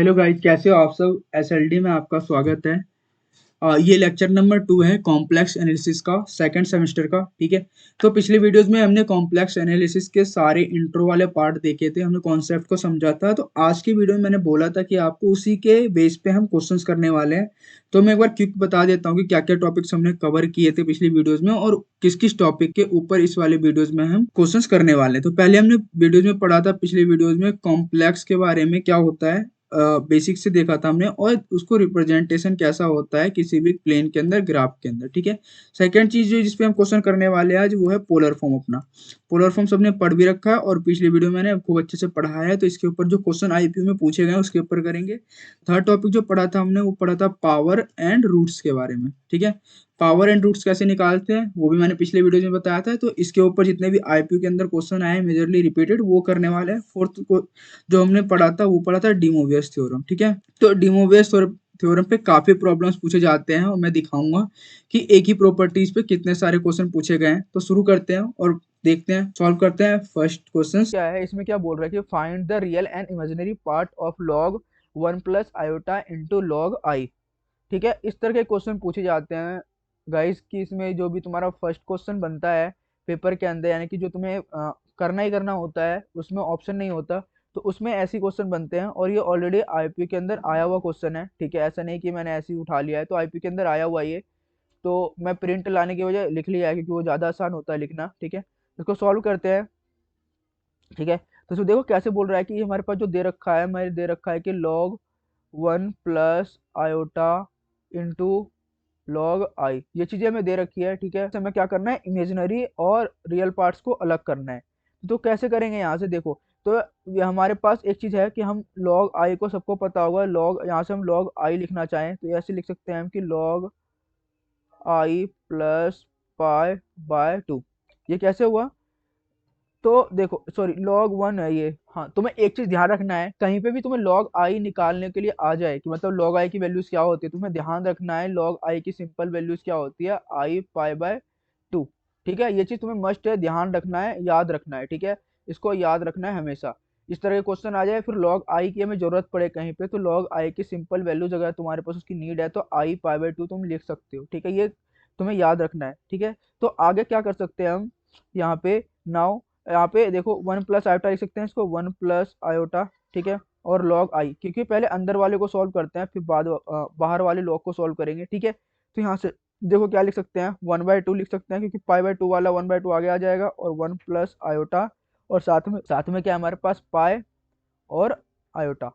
Hello guys, कैसे हो आप सब। एसएलडी में आपका स्वागत है। ये लेक्चर नंबर 2 है कॉम्प्लेक्स एनालिसिस का, सेकंड सेमेस्टर का। ठीक है। तो पिछले वीडियोस में हमने कॉम्प्लेक्स एनालिसिस के सारे इंट्रो वाले पार्ट देखे थे, हमने कॉन्सेप्ट को समझा था। तो आज की वीडियो में मैंने बोला था कि आपको उसी के बेस पे हम क्वेश्चंस करने वाले हैं। तो मैं एक बार क्विक बता देता हूँ कि क्या क्या टॉपिक्स हमने कवर किए थे पिछली वीडियोज में और किस किस टॉपिक के ऊपर इस वाले वीडियोज में हम क्वेश्चंस करने वाले हैं। तो पहले हमने वीडियोज में पढ़ा था, पिछले वीडियोज में कॉम्प्लेक्स के बारे में क्या होता है, बेसिक से देखा था हमने, और उसको रिप्रेजेंटेशन कैसा होता है किसी भी प्लेन के अंदर, ग्राफ के अंदर। ठीक है। सेकंड चीज जो जिसपे हम क्वेश्चन करने वाले हैं आज, वो है पोलर फॉर्म। अपना पोलर फॉर्म सबने पढ़ भी रखा है और पिछली वीडियो मैंने खूब अच्छे से पढ़ाया है, तो इसके ऊपर जो क्वेश्चन आईपीयू में पूछे गए उसके ऊपर करेंगे। थर्ड टॉपिक जो पढ़ा था हमने, वो पढ़ा था पावर एंड रूट्स के बारे में। ठीक है। पावर एंड रूट्स कैसे निकालते हैं वो भी मैंने पिछले वीडियो में बताया था। तो इसके ऊपर जितने भी आईपीयू के अंदर क्वेश्चन आए मेजरली रिपीटेड, वो करने वाले हैं। फोर्थ को जो हमने पढ़ा था वो पढ़ा था डिमोवियस थ्योरम। ठीक है। तो डिमोवियस थ्योरम पे काफी प्रॉब्लम्स पूछे जाते हैं और मैं दिखाऊंगा कि एक ही प्रॉपर्टीज पे कितने सारे क्वेश्चन पूछे गए हैं। तो शुरू करते हैं और देखते हैं, सॉल्व करते हैं फर्स्ट क्वेश्चन। क्या है इसमें, क्या बोल रहा है कि find the real and imaginary part of log 1 + iota into log I. ठीक है, इस तरह के क्वेश्चन पूछे जाते हैं गाइस कि इसमें जो भी तुम्हारा फर्स्ट क्वेश्चन बनता है पेपर के अंदर, यानी कि जो तुम्हें करना ही करना होता है, उसमें ऑप्शन नहीं होता, तो उसमें ऐसे क्वेश्चन बनते हैं। और ये ऑलरेडी आईपीयू के अंदर आया हुआ क्वेश्चन है। ठीक है, ऐसा नहीं कि मैंने ऐसे ही उठा लिया है, तो आईपीयू के अंदर आया हुआ ये। तो मैं प्रिंट लाने की वजह लिख लिया है क्योंकि वो ज़्यादा आसान होता है लिखना। ठीक है, इसको सॉल्व करते हैं। ठीक है, तो इसको देखो कैसे बोल रहा है कि हमारे पास जो दे रखा है, हमारे दे रखा है कि log 1 + iota into log I, ये चीजें हमें दे रखी है। ठीक है, तो हमें क्या करना है, इमेजिनरी और रियल पार्ट्स को अलग करना है। तो कैसे करेंगे, यहाँ से देखो। तो ये हमारे पास एक चीज है कि हम लॉग आई को, सबको पता होगा लॉग, यहाँ से हम लॉग आई लिखना चाहें तो ऐसे लिख सकते हैं हम कि लॉग आई प्लस पाई/2। ये कैसे हुआ, तो देखो सॉरी लॉग 1 है ये। हाँ, तुम्हें एक चीज ध्यान रखना है, कहीं पे भी तुम्हें लॉग आई निकालने के लिए आ जाए कि मतलब लॉग आई की वैल्यूज क्या होती है, तुम्हें ध्यान रखना है लॉग आई की सिंपल वैल्यूज क्या होती है, आई पाई/2। ठीक है, ये चीज तुम्हें मस्ट है, ध्यान रखना है, याद रखना है। ठीक है, इसको याद रखना है हमेशा। इस तरह के क्वेश्चन आ जाए, फिर लॉग आई की हमें जरूरत पड़े कहीं पे, तो लॉग आई की सिंपल वैल्यूज अगर तुम्हारे पास उसकी नीड है तो आई पाई/2 तुम लिख सकते हो। ठीक है, ये तुम्हें याद रखना है। ठीक है, तो आगे क्या कर सकते हैं हम यहाँ पे, नाउ यहाँ पे देखो 1 + आयोटा लिख सकते हैं इसको, 1 + आयोटा। ठीक है, और लॉग आई, क्योंकि पहले अंदर वाले को सॉल्व करते हैं फिर बाद बाहर वाले लॉग को सॉल्व करेंगे। ठीक है, तो यहाँ से देखो क्या लिख सकते हैं, 1/2 लिख सकते हैं, क्योंकि पाई/2 वाला 1/2 आगे आ जाएगा, और 1 + आयोटा, और साथ में क्या है हमारे पास, पाई और आयोटा।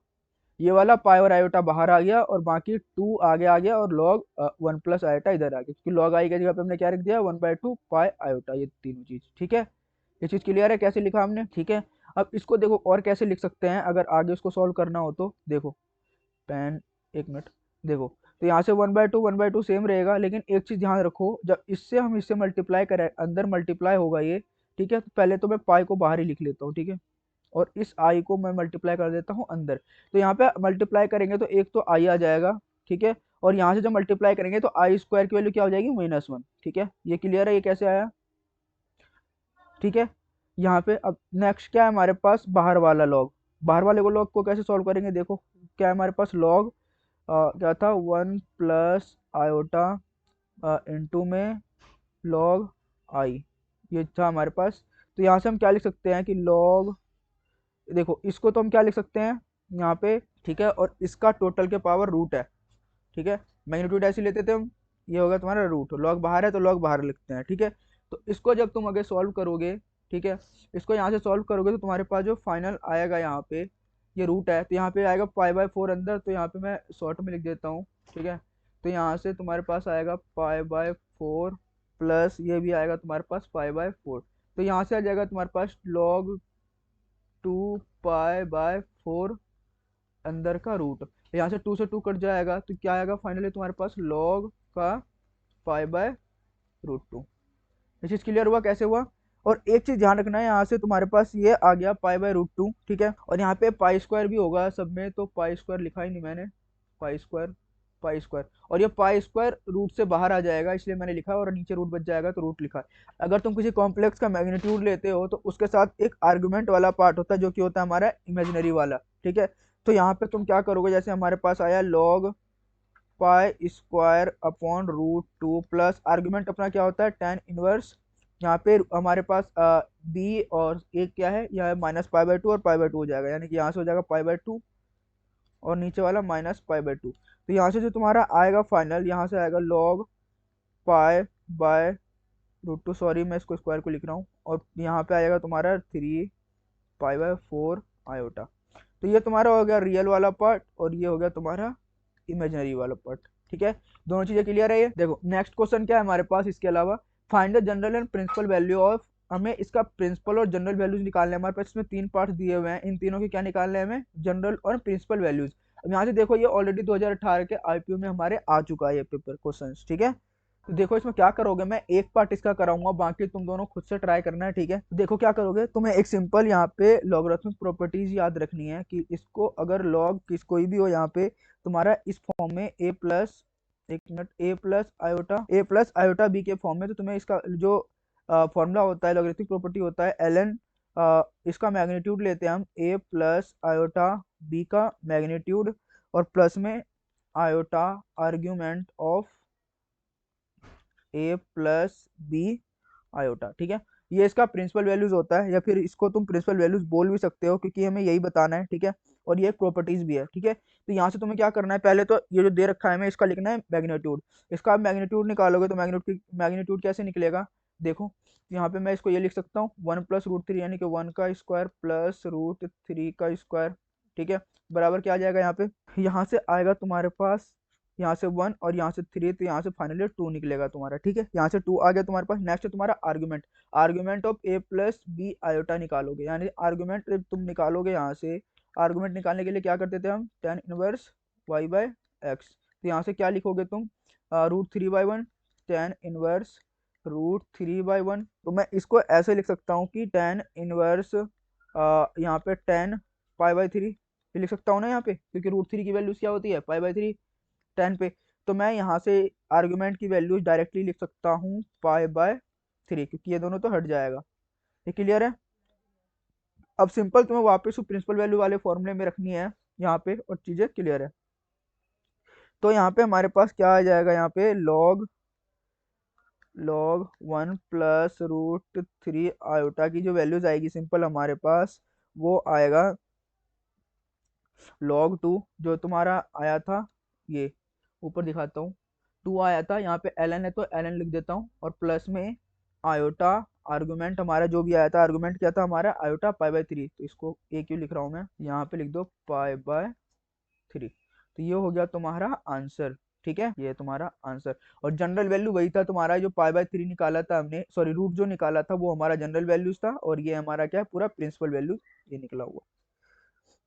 ये वाला पाई और आयोटा बाहर आ गया और बाकी 2 आगे आ गया, और लॉग 1 + आयोटा इधर आ गया, क्योंकि लॉग आई की जगह पे हमने क्या रख दिया, 1/2 पाई आयोटा, ये तीनों चीज। ठीक है, ये चीज क्लियर है कैसे लिखा हमने। ठीक है, अब इसको देखो और कैसे लिख सकते हैं अगर आगे उसको सॉल्व करना हो तो देखो, पेन, एक मिनट, देखो। तो यहाँ से 1/2 सेम रहेगा, लेकिन एक चीज ध्यान रखो, जब इससे हम इससे मल्टीप्लाई करें, अंदर मल्टीप्लाई होगा ये। ठीक है, तो पहले तो मैं पाई को बाहर ही लिख लेता हूँ। ठीक है, और इस आई को मैं मल्टीप्लाई कर देता हूँ अंदर। तो यहाँ पे मल्टीप्लाई करेंगे तो एक तो आई आ जाएगा। ठीक है, और यहाँ से जब मल्टीप्लाई करेंगे तो आई स्क्वायर की वैल्यू क्या हो जाएगी, -1। ठीक है, ये क्लियर है, ये कैसे आया। ठीक है, यहाँ पे अब नेक्स्ट क्या है हमारे पास, बाहर वाला लॉग। बाहर वाले को लॉग को कैसे सॉल्व करेंगे, देखो क्या है हमारे पास, लॉग क्या था, 1 + आयोटा इंटू में लॉग आई, ये था हमारे पास। तो यहाँ से हम क्या लिख सकते हैं कि लॉग, देखो इसको तो हम क्या लिख सकते हैं यहाँ पे। ठीक है, और इसका टोटल के पावर रूट है। ठीक है, मैग्नीट्यूड ऐसे लेते थे हम, ये होगा तुम्हारा रूट, लॉग बाहर है तो लॉग बाहर लिखते हैं। ठीक है, तो इसको जब तुम आगे सॉल्व करोगे, ठीक है, इसको यहाँ से सॉल्व करोगे तो तुम्हारे पास जो फाइनल आएगा यहाँ पे, ये रूट है, तो यहाँ पे आएगा पाई/4 अंदर, तो यहाँ पे मैं शॉर्ट में लिख देता हूँ। ठीक है, तो यहाँ से तुम्हारे पास आएगा पाई/4 प्लस ये भी आएगा तुम्हारे पास पाई/4। तो यहाँ से आ जाएगा तुम्हारे पास लॉग 2 पाई/4 अंदर का रूट। यहाँ से 2 से 2 कट जाएगा तो क्या आएगा फाइनली तुम्हारे पास, लॉग का पाई/√2। ये चीज क्लियर हुआ कैसे हुआ। और एक चीज ध्यान रखना है, यहाँ से तुम्हारे पास ये आ गया पाई/√2। ठीक है, और यहाँ पे पाई स्क्वायर भी होगा सब में, तो पाई स्क्वायर लिखा ही नहीं मैंने, पाई स्क्वायर, पाई स्क्वायर, और ये पाई स्क्वायर रूट से बाहर आ जाएगा इसलिए मैंने लिखा, और नीचे रूट बच जाएगा तो रूट लिखा है। अगर तुम किसी कॉम्प्लेक्स का मैग्नीट्यूड लेते हो तो उसके साथ एक आर्गुमेंट वाला पार्ट होता है जो कि होता है हमारा इमेजिनरी वाला। ठीक है, तो यहाँ पे तुम क्या करोगे, जैसे हमारे पास आया log pi square upon √2 plus argument अपना क्या होता है tan इनवर्स, यहाँ पे हमारे पास बी और एक क्या है, यह है -π/2 और π/2 हो जाएगा, यानी कि यहाँ से हो जाएगा π/2 और नीचे वाला -π/2। तो यहाँ से जो तुम्हारा आएगा फाइनल, यहाँ से आएगा log पाई/√2, सॉरी मैं इसको स्क्वायर को लिख रहा हूँ, और यहाँ पे आएगा तुम्हारा 3π/4 आयोटा। तो ये तुम्हारा हो गया रियल वाला पार्ट और ये हो गया तुम्हारा इमेजिनरी वाला पार्ट। ठीक है, दोनों चीजें क्लियर है। ये देखो नेक्स्ट क्वेश्चन क्या है हमारे पास, इसके अलावा find the general and principal value of, हमें इसका प्रिंसिपल और जनरल वैल्यूज निकालने हैं। हमारे पास इसमें 3 पार्ट्स दिए हुए हैं, इन तीनों के क्या निकालने हैं हमें, जनरल और प्रिंसिपल वैल्यूज। अब यहाँ से देखो ये ऑलरेडी 2018 के आईपीओ में हमारे आ चुका है ये पेपर क्वेश्चन। ठीक है, तो देखो इसमें क्या करोगे, मैं एक पार्ट इसका कराऊंगा, बाकी तुम दोनों खुद से ट्राई करना है। ठीक है, तो देखो क्या करोगे, तुम्हें एक सिंपल यहाँ पे लॉगरिथमिक प्रॉपर्टीज याद रखनी है कि इसको अगर लॉग किस कोई भी हो यहाँ पे तुम्हारा इस फॉर्म में a प्लस, एक minute, a plus iota b के फॉर्म में, तो तुम्हें इसका जो फॉर्मूला होता है, लॉगरिथमिक प्रॉपर्टी होता है ln, इसका मैग्नीट्यूड लेते हैं हम a प्लस आयोटा b का मैग्नीट्यूड और प्लस में iota argument of a plus B iota. ठीक है, ये इसका प्रिंसिपल वैल्यूज होता है, या फिर इसको तुम प्रिंसिपल वैल्यूज बोल भी सकते हो क्योंकि हमें यही बताना है। ठीक है, और ये प्रॉपर्टीज भी है। ठीक है, तो यहाँ से तुम्हें क्या करना है, पहले तो ये जो दे रखा है हमें इसका लिखना है मैग्नीट्यूड। इसका मैग्नीट्यूड निकालोगे तो मैग्नीट्यूड कैसे निकलेगा, देखो यहाँ पे मैं इसको ये लिख सकता हूँ 1 + √3 यानी कि 1 का स्क्वायर प्लस √3 का स्क्वायर। ठीक है, बराबर क्या आ जाएगा यहाँ पे, यहाँ से आएगा तुम्हारे पास, यहाँ से 1 और यहाँ से 3, तो यहाँ से फाइनली 2 निकलेगा तुम्हारा। ठीक है, यहाँ से 2 आ गया तुम्हारे पास। नेक्स्ट है तुम्हारा argument, argument of a plus B iota निकालोगे, यानी आर्ग्यूमेंट तुम निकालोगे यहाँ से। आर्ग्यूमेंट निकालने के लिए क्या करते थे हम, tan इनवर्स y/x। तो यहाँ से क्या लिखोगे तुम, √3/1 tan इनवर्स √3/1। तो मैं इसको ऐसे लिख सकता हूँ कि tan इनवर्स यहाँ पे tan π/3 लिख सकता हूँ ना यहाँ पे, क्योंकि √3 की वैल्यूज क्या होती है π/3 10 पे। तो मैं यहाँ से आर्गुमेंट की वैल्यूज डायरेक्टली लिख सकता हूँ π/3, क्योंकि ये दोनों तो हट जाएगा। ये क्लियर है। अब सिंपल तुम्हें वापस प्रिंसिपल वैल्यू वाले फॉर्मूले में रखनी है यहाँ पे, और चीजें क्लियर है। तो यहाँ पे हमारे पास क्या आ जाएगा, यहाँ पे log 1 + √3 आयोटा की जो वैल्यूज आएगी सिंपल हमारे पास, वो आएगा log 2 जो तुम्हारा आया था, ये ऊपर दिखाता हूँ 2 आया था, यहाँ पे ln है तो ln लिख देता हूँ, और प्लस में आयोटा आर्गुमेंट हमारा जो भी आया था, आर्गुमेंट क्या था हमारा आयोटा π/3, तो इसको a क्यों लिख रहा हूँ मैं, यहाँ पे लिख दो π/3। तो ये हो गया तुम्हारा आंसर। ठीक है, ये तुम्हारा आंसर। और जनरल वैल्यू वही था तुम्हारा, जो π/3 निकाला था हमने, सॉरी रूट जो निकाला था वो हमारा जनरल वैल्यूज था, और ये हमारा क्या है, पूरा प्रिंसिपल वैल्यू ये निकला हुआ।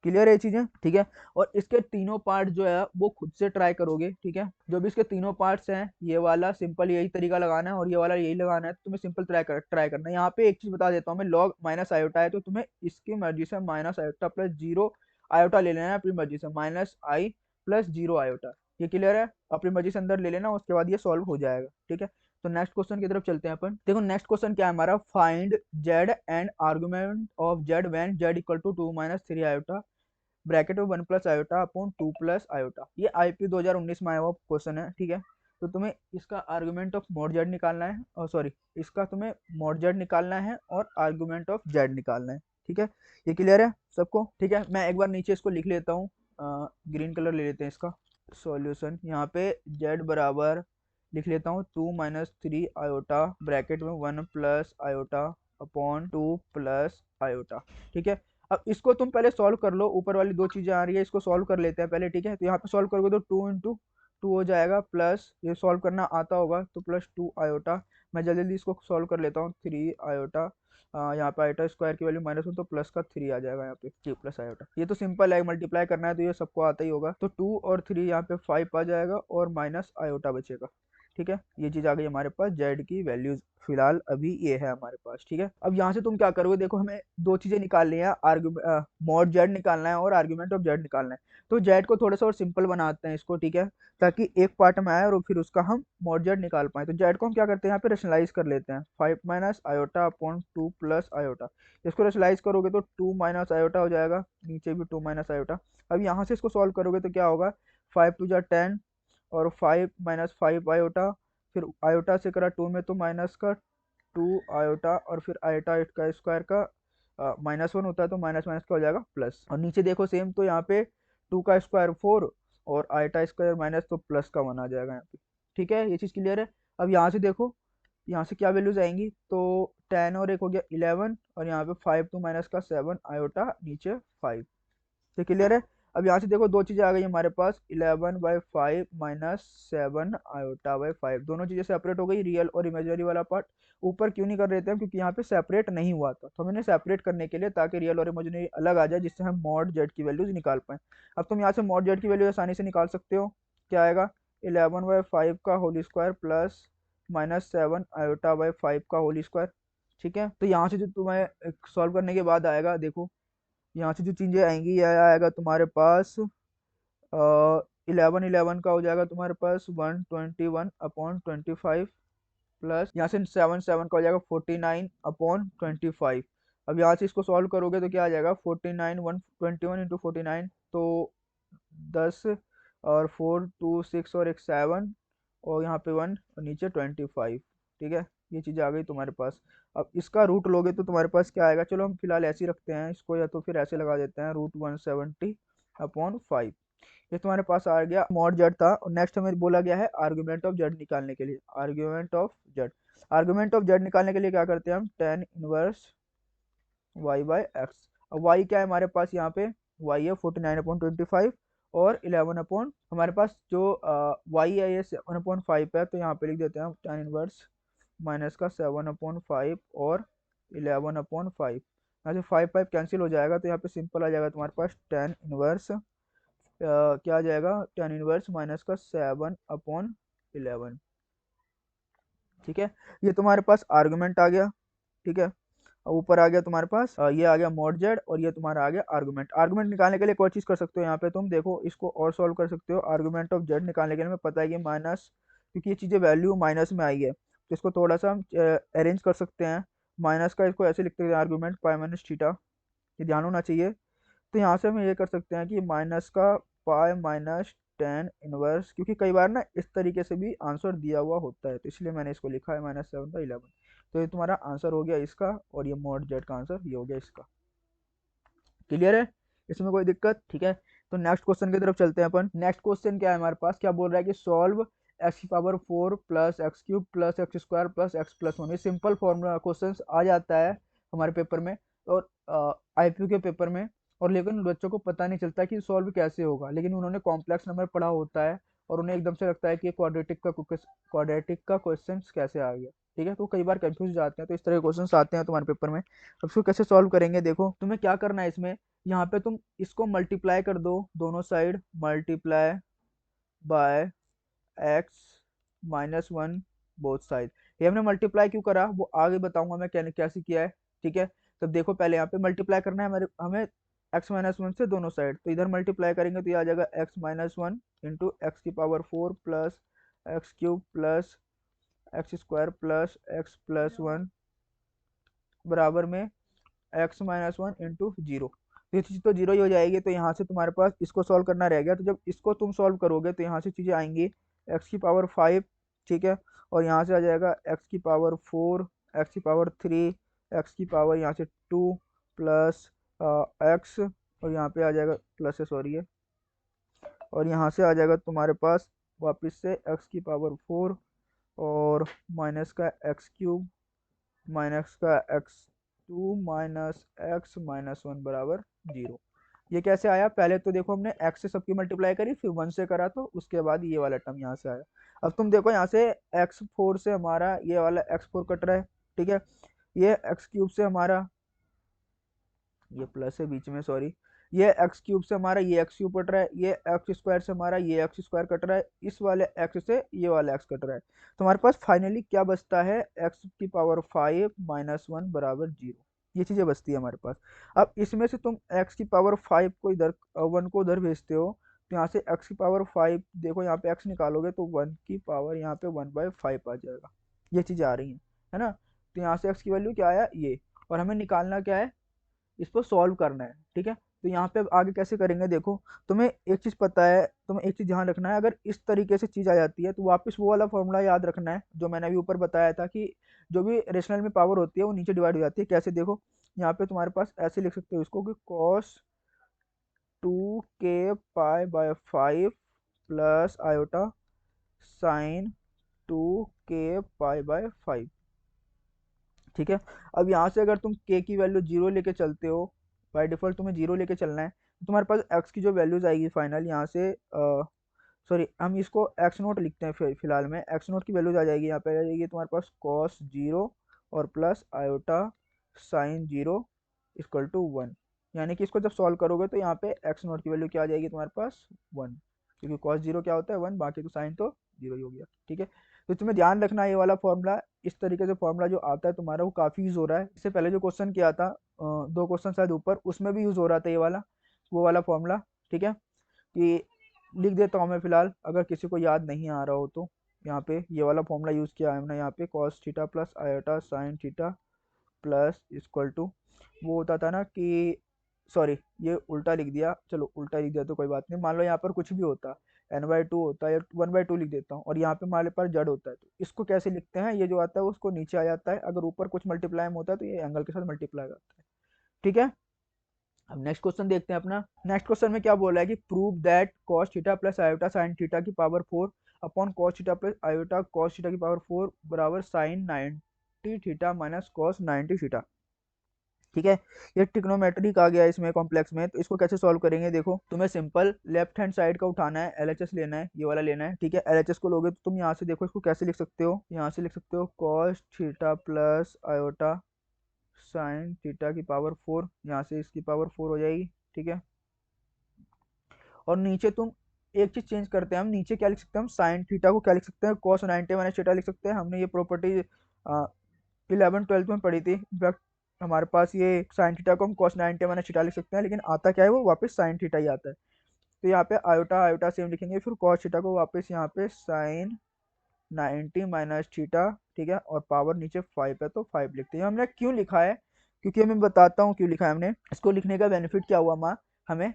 क्लियर है ये चीजें। ठीक है, और इसके तीनों पार्ट जो है वो खुद से ट्राई करोगे। ठीक है, जो भी इसके तीनों पार्ट्स हैं, ये वाला सिंपल यही तरीका लगाना है और ये वाला यही लगाना है, तो तुम्हें सिंपल ट्राई करना है। यहाँ पे एक चीज बता देता हूँ मैं, लॉग माइनस आयोटा है तो तुम्हें इसकी मर्जी से माइनस आयोटा प्लस 0 आयोटा ले लेना है अपनी मर्जी से, -i + 0 आयोटा। ये क्लियर है, अपनी मर्जी से अंदर ले लेना, उसके बाद ये सॉल्व हो जाएगा। ठीक है, तो नेक्स्ट क्वेश्चन की तरफ चलते हैं अपन। देखो नेक्स्ट क्वेश्चन क्या है हमारा, find z and argument of z when z = 2 - 3 iota bracket में 1 + आयोटा अपॉन 2 + आयोटा। ये आईपी 2019 में आया हुआ क्वेश्चन है। ठीक है, तो तुम्हें इसका आर्गुमेंट ऑफ mod z निकालना है, और सॉरी इसका तुम्हें mod z निकालना है और आर्गुमेंट ऑफ z निकालना है। ठीक है, ये क्लियर है सबको। ठीक है, मैं एक बार नीचे इसको लिख लेता हूँ, ग्रीन कलर ले लेते हैं इसका। सॉल्यूशन यहाँ पे z बराबर लिख लेता हूँ 2 - 3 आयोटा ब्रैकेट में 1 + आयोटा अपॉन 2 + आयोटा। ठीक है, अब इसको तुम पहले सॉल्व कर लो, ऊपर वाली दो चीजें आ रही है, इसको सॉल्व कर लेते हैं पहले। ठीक है, तो यहाँ पे सॉल्व करोगे तो 2 × 2 हो जाएगा, प्लस ये सॉल्व करना आता होगा तो +2 आयोटा। मैं जल्दी जल्दी इसको सॉल्व कर लेता हूँ, 3 आयोटा, यहाँ पे आयोटा स्क्वायर की वैल्यू -1 तो प्लस का 3 आ जाएगा यहाँ पे, 3 + आयोटा। ये तो सिंपल है, मल्टीप्लाई करना है तो ये सबको आता ही होगा। तो 2 और 3 यहाँ पे 5 आ जाएगा और माइनस आयोटा बचेगा। ठीक है, ये चीज़ आ गई हमारे पास जेड की वैल्यूज फिलहाल अभी ये है हमारे पास। ठीक है, अब यहाँ से तुम क्या करोगे, देखो हमें दो चीजें निकालनी है, आर्ग्यूमेंट मॉड जेड निकालना है और आर्ग्यूमेंट ऑफ जेड निकालना है। तो जेड को थोड़ा सा और सिंपल बनाते हैं इसको, ठीक है, ताकि एक पार्ट में आए और फिर उसका हम मॉड जेड निकाल पाए। तो जेड को हम क्या करते हैं, यहाँ पे रेशनलाइज कर लेते हैं, 5 minus iota upon 2 plus iota. इसको रेशनलाइज करोगे तो 2 माइनस आयोटा हो जाएगा, नीचे भी 2 माइनस आयोटा। अब यहाँ से इसको सॉल्व करोगे तो क्या होगा, 5 टू जा 10 और 5 माइनस 5 आयोटा, फिर आयोटा से करा 2 में तो माइनस का 2 आयोटा, और फिर आयोटा का स्क्वायर का -1 होता है तो माइनस माइनस का हो जाएगा प्लस। और नीचे देखो सेम, तो यहाँ पे 2 का स्क्वायर 4 और आयोटा स्क्वायर माइनस तो प्लस का 1 आ जाएगा यहाँ पे। ठीक है, ये चीज़ क्लियर है। अब यहाँ से देखो, यहाँ से क्या वैल्यूज आएंगी, तो 10 और एक हो गया 11, और यहाँ पे 5 टू माइनस का 7 आयोटा, नीचे 5। तो क्लियर है। अब यहाँ से देखो दो चीज़ें आ गई हमारे पास, 11/5 माइनस 7 आयोटा/5, दोनों चीज़ें सेपरेट हो गई, रियल और इमेजिनरी वाला पार्ट। ऊपर क्यों नहीं कर रहे थे हम, क्योंकि यहाँ पे सेपरेट नहीं हुआ था, तो हमने सेपरेट करने के लिए, ताकि रियल और इमेजिनरी अलग आ जाए, जिससे हम मॉड जेड की वैल्यूज निकाल पाएँ। अब तुम यहाँ से मॉड जेड की वैल्यू आसानी से निकाल सकते हो, क्या आएगा, 11/5 का होल स्क्वायर प्लस -7 आयोटा/5 का होल स्क्वायर। ठीक है, तो यहाँ से जो तुम्हें सॉल्व करने के बाद आएगा, देखो यहाँ से जो चीज़ें आएंगी, यह आएगा तुम्हारे पास 11 का हो जाएगा तुम्हारे पास 121/25, प्लस यहाँ से 7 का हो जाएगा 49/25। अब यहाँ से इसको सॉल्व करोगे तो क्या आ जाएगा, 49 121 इंटू 49, तो 10 और 4 2 6 और एक 7 और यहाँ पे 1 और नीचे 25। ठीक है, ये चीज़ आ गई तुम्हारे पास। अब इसका रूट लोगे तो तुम्हारे पास क्या आएगा, चलो हम फिलहाल ऐसे ही रखते हैं इसको, या तो फिर ऐसे लगा देते हैं, √170/5। ये तुम्हारे पास आ गया मॉड जेड था। और नेक्स्ट हमें बोला गया है आर्ग्यूमेंट ऑफ जेड निकालने के लिए, argument of Z. Argument of Z निकालने के लिए क्या करते हैं हम, tan इनवर्स y/x। अब y क्या है हमारे पास, यहाँ पे y है 49/25 और 11 हमारे पास जो y है ये 7/5 है, तो यहाँ पे लिख देते हैं हम tan इनवर्स माइनस का 7/5 और 11/5। यहाँ से 5 5 कैंसिल हो जाएगा, तो यहाँ पे सिंपल आ जाएगा तुम्हारे पास tan इनवर्स क्या आ जाएगा, tan इनवर्स माइनस का 7/11। ठीक है, ये तुम्हारे पास आर्गुमेंट आ गया। ठीक है, और ऊपर आ गया तुम्हारे पास ये आ गया मॉड जेड, और ये तुम्हारा आ गया आर्गुमेंट। आर्गुमेंट निकालने के लिए एक और चीज़ कर सकते हो, यहाँ पे तुम देखो इसको और सॉल्व कर सकते हो। आर्गुमेंट ऑफ जेड निकालने के लिए हमें पता है कि माइनस, क्योंकि ये चीज़ें वैल्यू माइनस में आई है, तो इसको थोड़ा सा हम अरेंज कर सकते हैं। माइनस का इसको ऐसे लिखते हैं, आर्गुमेंट पाई माइनस थीटा, ये ध्यान होना चाहिए। तो यहाँ से हम ये कर सकते हैं कि माइनस का पाई माइनस tan इनवर्स, क्योंकि कई बार ना इस तरीके से भी आंसर दिया हुआ होता है, तो इसलिए मैंने इसको लिखा है -7/11। तो ये तुम्हारा आंसर हो गया इसका, और ये मॉड जेड का आंसर ये हो गया इसका। क्लियर है, इसमें कोई दिक्कत। ठीक है, तो नेक्स्ट क्वेश्चन की तरफ चलते हैं अपन। नेक्स्ट क्वेश्चन क्या है हमारे पास, क्या बोल रहा है कि solve x⁴ plus x³ plus x² plus x+1। ये सिंपल फॉर्मूला क्वेश्चन आ जाता है हमारे पेपर में और IPU के पेपर में, और लेकिन बच्चों को पता नहीं चलता कि सॉल्व कैसे होगा, लेकिन उन्होंने कॉम्प्लेक्स नंबर पढ़ा होता है और उन्हें एकदम से लगता है कि क्वाड्रेटिक का क्वेश्चन कैसे आ गया। ठीक है, तो कई बार कंफ्यूज जाते हैं, तो इस तरह के क्वेश्चन आते हैं तुम्हारे पेपर में। अब इसको कैसे सॉल्व करेंगे, देखो तुम्हें क्या करना है इसमें, यहाँ पे तुम इसको मल्टीप्लाई कर दो, दोनों side multiply by x-1 both side. ये हमने मल्टीप्लाई क्यों करा वो आगे बताऊंगा मैं कैसे किया है। ठीक है, तब देखो पहले यहाँ पे मल्टीप्लाई करना है हमें x-1 से दोनों साइड, तो इधर मल्टीप्लाई करेंगे तो ये आ जाएगा x-1 into x⁴ plus x³ plus x² plus x+1 बराबर में x-1 इंटू 0। ये चीज़ तो जीरो ही हो जाएगी, तो यहाँ से तुम्हारे पास इसको सॉल्व करना रह गया। तो जब इसको तुम सॉल्व करोगे तो यहाँ से चीज़ें आएंगी x⁵, ठीक है, और यहाँ से आ जाएगा x⁴, x⁵, x⁻, यहाँ से 2 प्लस x, और यहाँ पे आ जाएगा प्लस है, सॉरी है, और यहाँ से आ जाएगा तुम्हारे पास वापस से x⁴ और माइनस का x³ माइनस का x2 माइनस x-1 बराबर 0। ये कैसे आया, पहले तो देखो हमने x से सबकी मल्टीप्लाई करी, फिर 1 से करा, तो उसके बाद ये वाला टर्म यहाँ से आया। अब तुम देखो यहाँ से x4 से हमारा ये वाला x4 कट रहा है। ठीक है, ये x³ से हमारा, ये प्लस है बीच में, सॉरी, ये एक्स क्यूब से हमारा ये एक्स क्यूब कट रहा है, ये एक्स स्क्वायर से हमारा ये एक्स स्क्वायर कट रहा है, इस वाले एक्स से ये वाला एक्स कट रहा है। तो हमारे पास फाइनली क्या बचता है, एक्स की पावर 5 माइनस 1 बराबर 0। ये चीज़ें बचती है हमारे पास। अब इसमें से तुम एक्स की पावर 5 को इधर 1 को उधर भेजते हो, तो यहाँ से एक्स की पावर 5 देखो, यहाँ पे एक्स निकालोगे तो 1 की पावर यहाँ पे 1/5 आ जाएगा। ये चीज़ें आ रही हैं, है ना। तो यहाँ से एक्स की वैल्यू क्या आया ये, और हमें निकालना क्या है, इसको सॉल्व करना है, ठीक है। तो यहाँ पे अब आगे कैसे करेंगे, देखो तुम्हें एक चीज़ पता है, तुम्हें एक चीज़ ध्यान रखना है, अगर इस तरीके से चीज़ आ जाती है तो वापस वो वाला फॉर्मूला याद रखना है जो मैंने अभी ऊपर बताया था कि जो भी रेशनल में पावर होती है वो नीचे डिवाइड हो जाती है। कैसे, देखो यहाँ पे तुम्हारे पास ऐसे लिख सकते हो इसको कि cos 2k π/5 plus iota sign 2k π/5, ठीक है। अब यहाँ से अगर तुम k की वैल्यू 0 लेके चलते हो, बाय डिफॉल्ट तुम्हें 0 लेके चलना है, तो तुम्हारे पास x की जो वैल्यूज आएगी फाइनल यहाँ से, सॉरी हम इसको एक्स नोट लिखते हैं, फिलहाल में एक्स नोट की वैल्यूज आ जाएगी, यहाँ पे आ जाएगी तुम्हारे पास कॉस 0 और plus iota sine 0 equal to 1। यानी कि इसको जब सॉल्व करोगे तो यहाँ पे एक्स नोट की वैल्यू क्या आ जाएगी तुम्हारे पास 1, क्योंकि कॉस 0 क्या होता है 1, बाकी तो साइन तो 0 ही हो गया, ठीक है। तो तुम्हें ध्यान रखना है ये वाला फॉर्मूला, इस तरीके से फॉर्मूला जो आता है तुम्हारा वो काफ़ी यूज़ हो रहा है। इससे पहले जो क्वेश्चन किया था, 2 क्वेश्चन शायद ऊपर, उसमें भी यूज़ हो रहा था ये वाला, वो वाला फॉर्मूला, ठीक है। कि लिख देता हूँ मैं फिलहाल, अगर किसी को याद नहीं आ रहा हो तो। यहाँ पे ये वाला फॉर्मूला यूज़ किया है हमने, यहाँ पे cos theta plus iota sine theta plus equal to, वो होता था ना कि, सॉरी ये उल्टा लिख दिया, चलो उल्टा लिख दिया तो कोई बात नहीं, मान लो यहाँ पर कुछ भी होता, n/2 होता है या 1/2 लिख देता हूँ, और यहाँ पे हमारे पास जड़ होता है, तो इसको कैसे लिखते हैं, ये जो आता है उसको नीचे आ जाता है, अगर ऊपर कुछ मल्टीप्लाई में होता है तो ये एंगल के साथ मल्टीप्लाई करता है, ठीक है। अब नेक्स्ट क्वेश्चन देखते हैं अपना। नेक्स्ट क्वेश्चन में क्या बोला है कि prove that cos theta plus iota sine theta की power 4 upon cos theta plus iota cos theta की पावर 4 बराबर sine 90 theta minus cos 90 theta, ठीक है। ये ट्रिग्नोमेट्रिक आ गया इसमें कॉम्प्लेक्स में, तो इसको कैसे सॉल्व करेंगे, देखो तुम्हें सिंपल लेफ्ट हैंड साइड का उठाना है, एलएचएस लेना है, ये वाला लेना है, ठीक है। एलएचएस को लोगे तो तुम यहाँ से देखो इसको कैसे लिख सकते हो, यहाँ से लिख सकते हो cos theta plus iota sine theta की पावर 4, यहाँ से इसकी पावर 4 हो जाएगी, ठीक है। और नीचे तुम एक चीज चेंज करते हैं, हम नीचे क्या लिख सकते हैं, हम साइन थीटा को क्या लिख सकते हैं, cos 90 माइनस थीटा लिख सकते हैं। हमने ये प्रॉपर्टी 11th 12th में पढ़ी थी, इनफैक्ट हमारे पास ये साइन थीटा को हम cos 90 माइनस थीटा लिख सकते हैं, लेकिन आता क्या है वो वापस साइन थीटा ही आता है। तो यहाँ पे आयोटा आयोटा सेम लिखेंगे, फिर cos थीटा को वापस यहाँ पे साइन 90 माइनस थीटा, ठीक है, और पावर नीचे 5 है तो 5 लिखते हैं। हमने क्यों लिखा है, क्योंकि मैं बताता हूँ क्यों लिखा है हमने इसको, लिखने का बेनिफिट क्या हुआ हमें।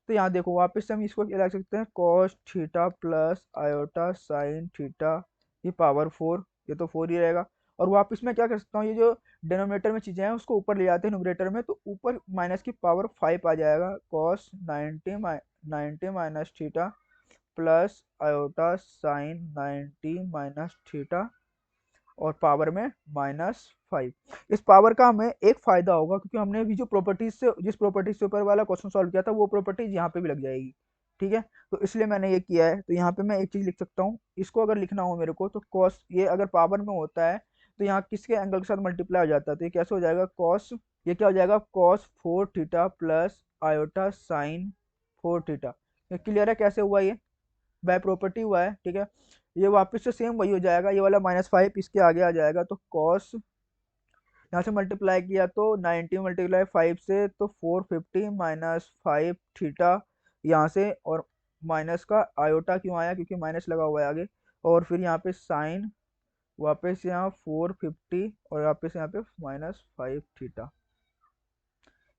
तो यहाँ देखो वापस से हम इसको क्या लिख सकते हैं, cos theta plus iota sine theta ये पावर 4, ये तो 4 ही रहेगा। और वापस मैं क्या कर सकता हूँ, ये जो डिनोमिनेटर में चीज़ें हैं उसको ऊपर ले जाते हैं न्यूमरेटर में, तो ऊपर माइनस की पावर 5 आ जाएगा, cos 90 minus theta plus iota sign 90 minus theta और पावर में -5। इस पावर का हमें एक फायदा होगा, क्योंकि हमने अभी जो प्रॉपर्टीज से जिस प्रॉपर्टीज से ऊपर वाला क्वेश्चन सॉल्व किया था वो प्रॉपर्टीज यहाँ पे भी लग जाएगी, ठीक है। तो इसलिए मैंने ये किया है। तो यहाँ पे मैं एक चीज लिख सकता हूँ, इसको अगर लिखना हो मेरे को तो कॉस, ये अगर पावर में होता है तो यहाँ किसके एंगल के साथ मल्टीप्लाई हो जाता है, तो ये कैसे हो जाएगा कॉस, ये क्या हो जाएगा cos 4 theta plus iota sine 4 theta. ये क्लियर है कैसे हुआ, ये बाय प्रॉपर्टी हुआ है, ठीक है। ये वापस से सेम वही हो जाएगा, ये वाला -5 इसके आगे आ जाएगा, तो कॉस यहाँ से मल्टीप्लाई किया तो 90 मल्टीप्लाई 5 से तो 450 माइनस 5 थीटा यहाँ से, और माइनस का आयोटा क्यों आया, क्योंकि माइनस लगा हुआ है आगे, और फिर यहाँ पे साइन वापस यहाँ 450 और वापस यहाँ पे -5 थीटा।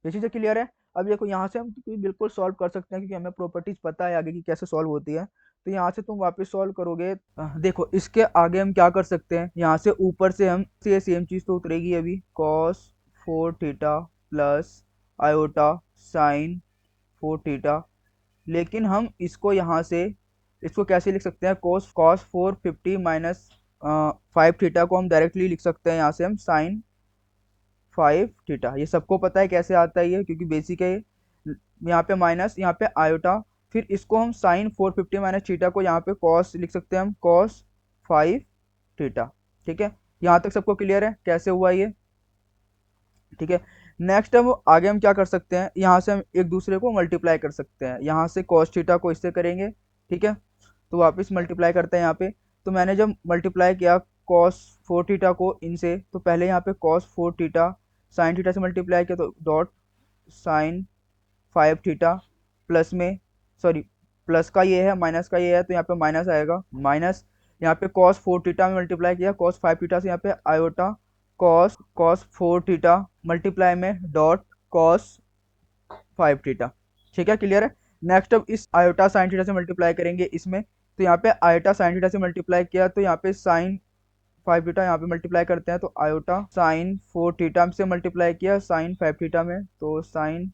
ये चीज़ें क्लियर है। अब देखो यहाँ से हम बिल्कुल सॉल्व कर सकते हैं, क्योंकि हमें प्रॉपर्टीज पता है आगे की कैसे सॉल्व होती है। तो यहाँ से तुम वापस सॉल्व करोगे, देखो इसके आगे हम क्या कर सकते हैं, यहाँ से ऊपर से हम से सेम चीज़ तो उतरेगी अभी, cos 4 theta plus iota sine 4 theta, लेकिन हम इसको यहाँ से इसको कैसे लिख सकते हैं, cos 450 माइनस 5 थीटा को हम डायरेक्टली लिख सकते हैं यहाँ से हम साइन 5 थीटा। ये सबको पता है कैसे आता है ये, क्योंकि बेसिक है। यहाँ पे माइनस, यहाँ पे आयोटा, फिर इसको हम साइन 450 माइनस थीटा को यहाँ पे कॉस लिख सकते हैं हम, cos 5 थीटा, ठीक है। यहाँ तक सबको क्लियर है कैसे हुआ ये, ठीक है। नेक्स्ट हम आगे हम क्या कर सकते हैं, यहाँ से हम एक दूसरे को मल्टीप्लाई कर सकते हैं। यहाँ से कॉस थीटा को इससे करेंगे, ठीक है, तो वापस मल्टीप्लाई करते हैं यहाँ पे। तो मैंने जब मल्टीप्लाई किया कॉस 4 थीटा को इनसे, तो पहले यहाँ पे कॉस 4 थीटा साइन थीटा से मल्टीप्लाई किया, तो डॉट साइन 5 थीटा प्लस में, सॉरी प्लस का ये है माइनस का ये है, तो यहाँ पे माइनस आएगा, माइनस यहाँ पे कॉस 4 थीटा में मल्टीप्लाई किया कॉस 5 थीटा से, यहाँ पे iota cos cos 4 theta multiply में डॉट कॉस 5 थीटा। ठीक है, क्लियर है। नेक्स्ट अब इस आयोटा साइन थीटा से मल्टीप्लाई करेंगे इसमें, तो यहाँ पे आयोटा साइन थीटा से मल्टीप्लाई किया, तो यहाँ पे साइन 5 थीटा यहाँ पे मल्टीप्लाई करते हैं, तो आयोटा साइन 4 थीटा से मल्टीप्लाई किया साइन 5 थीटा में, तो साइन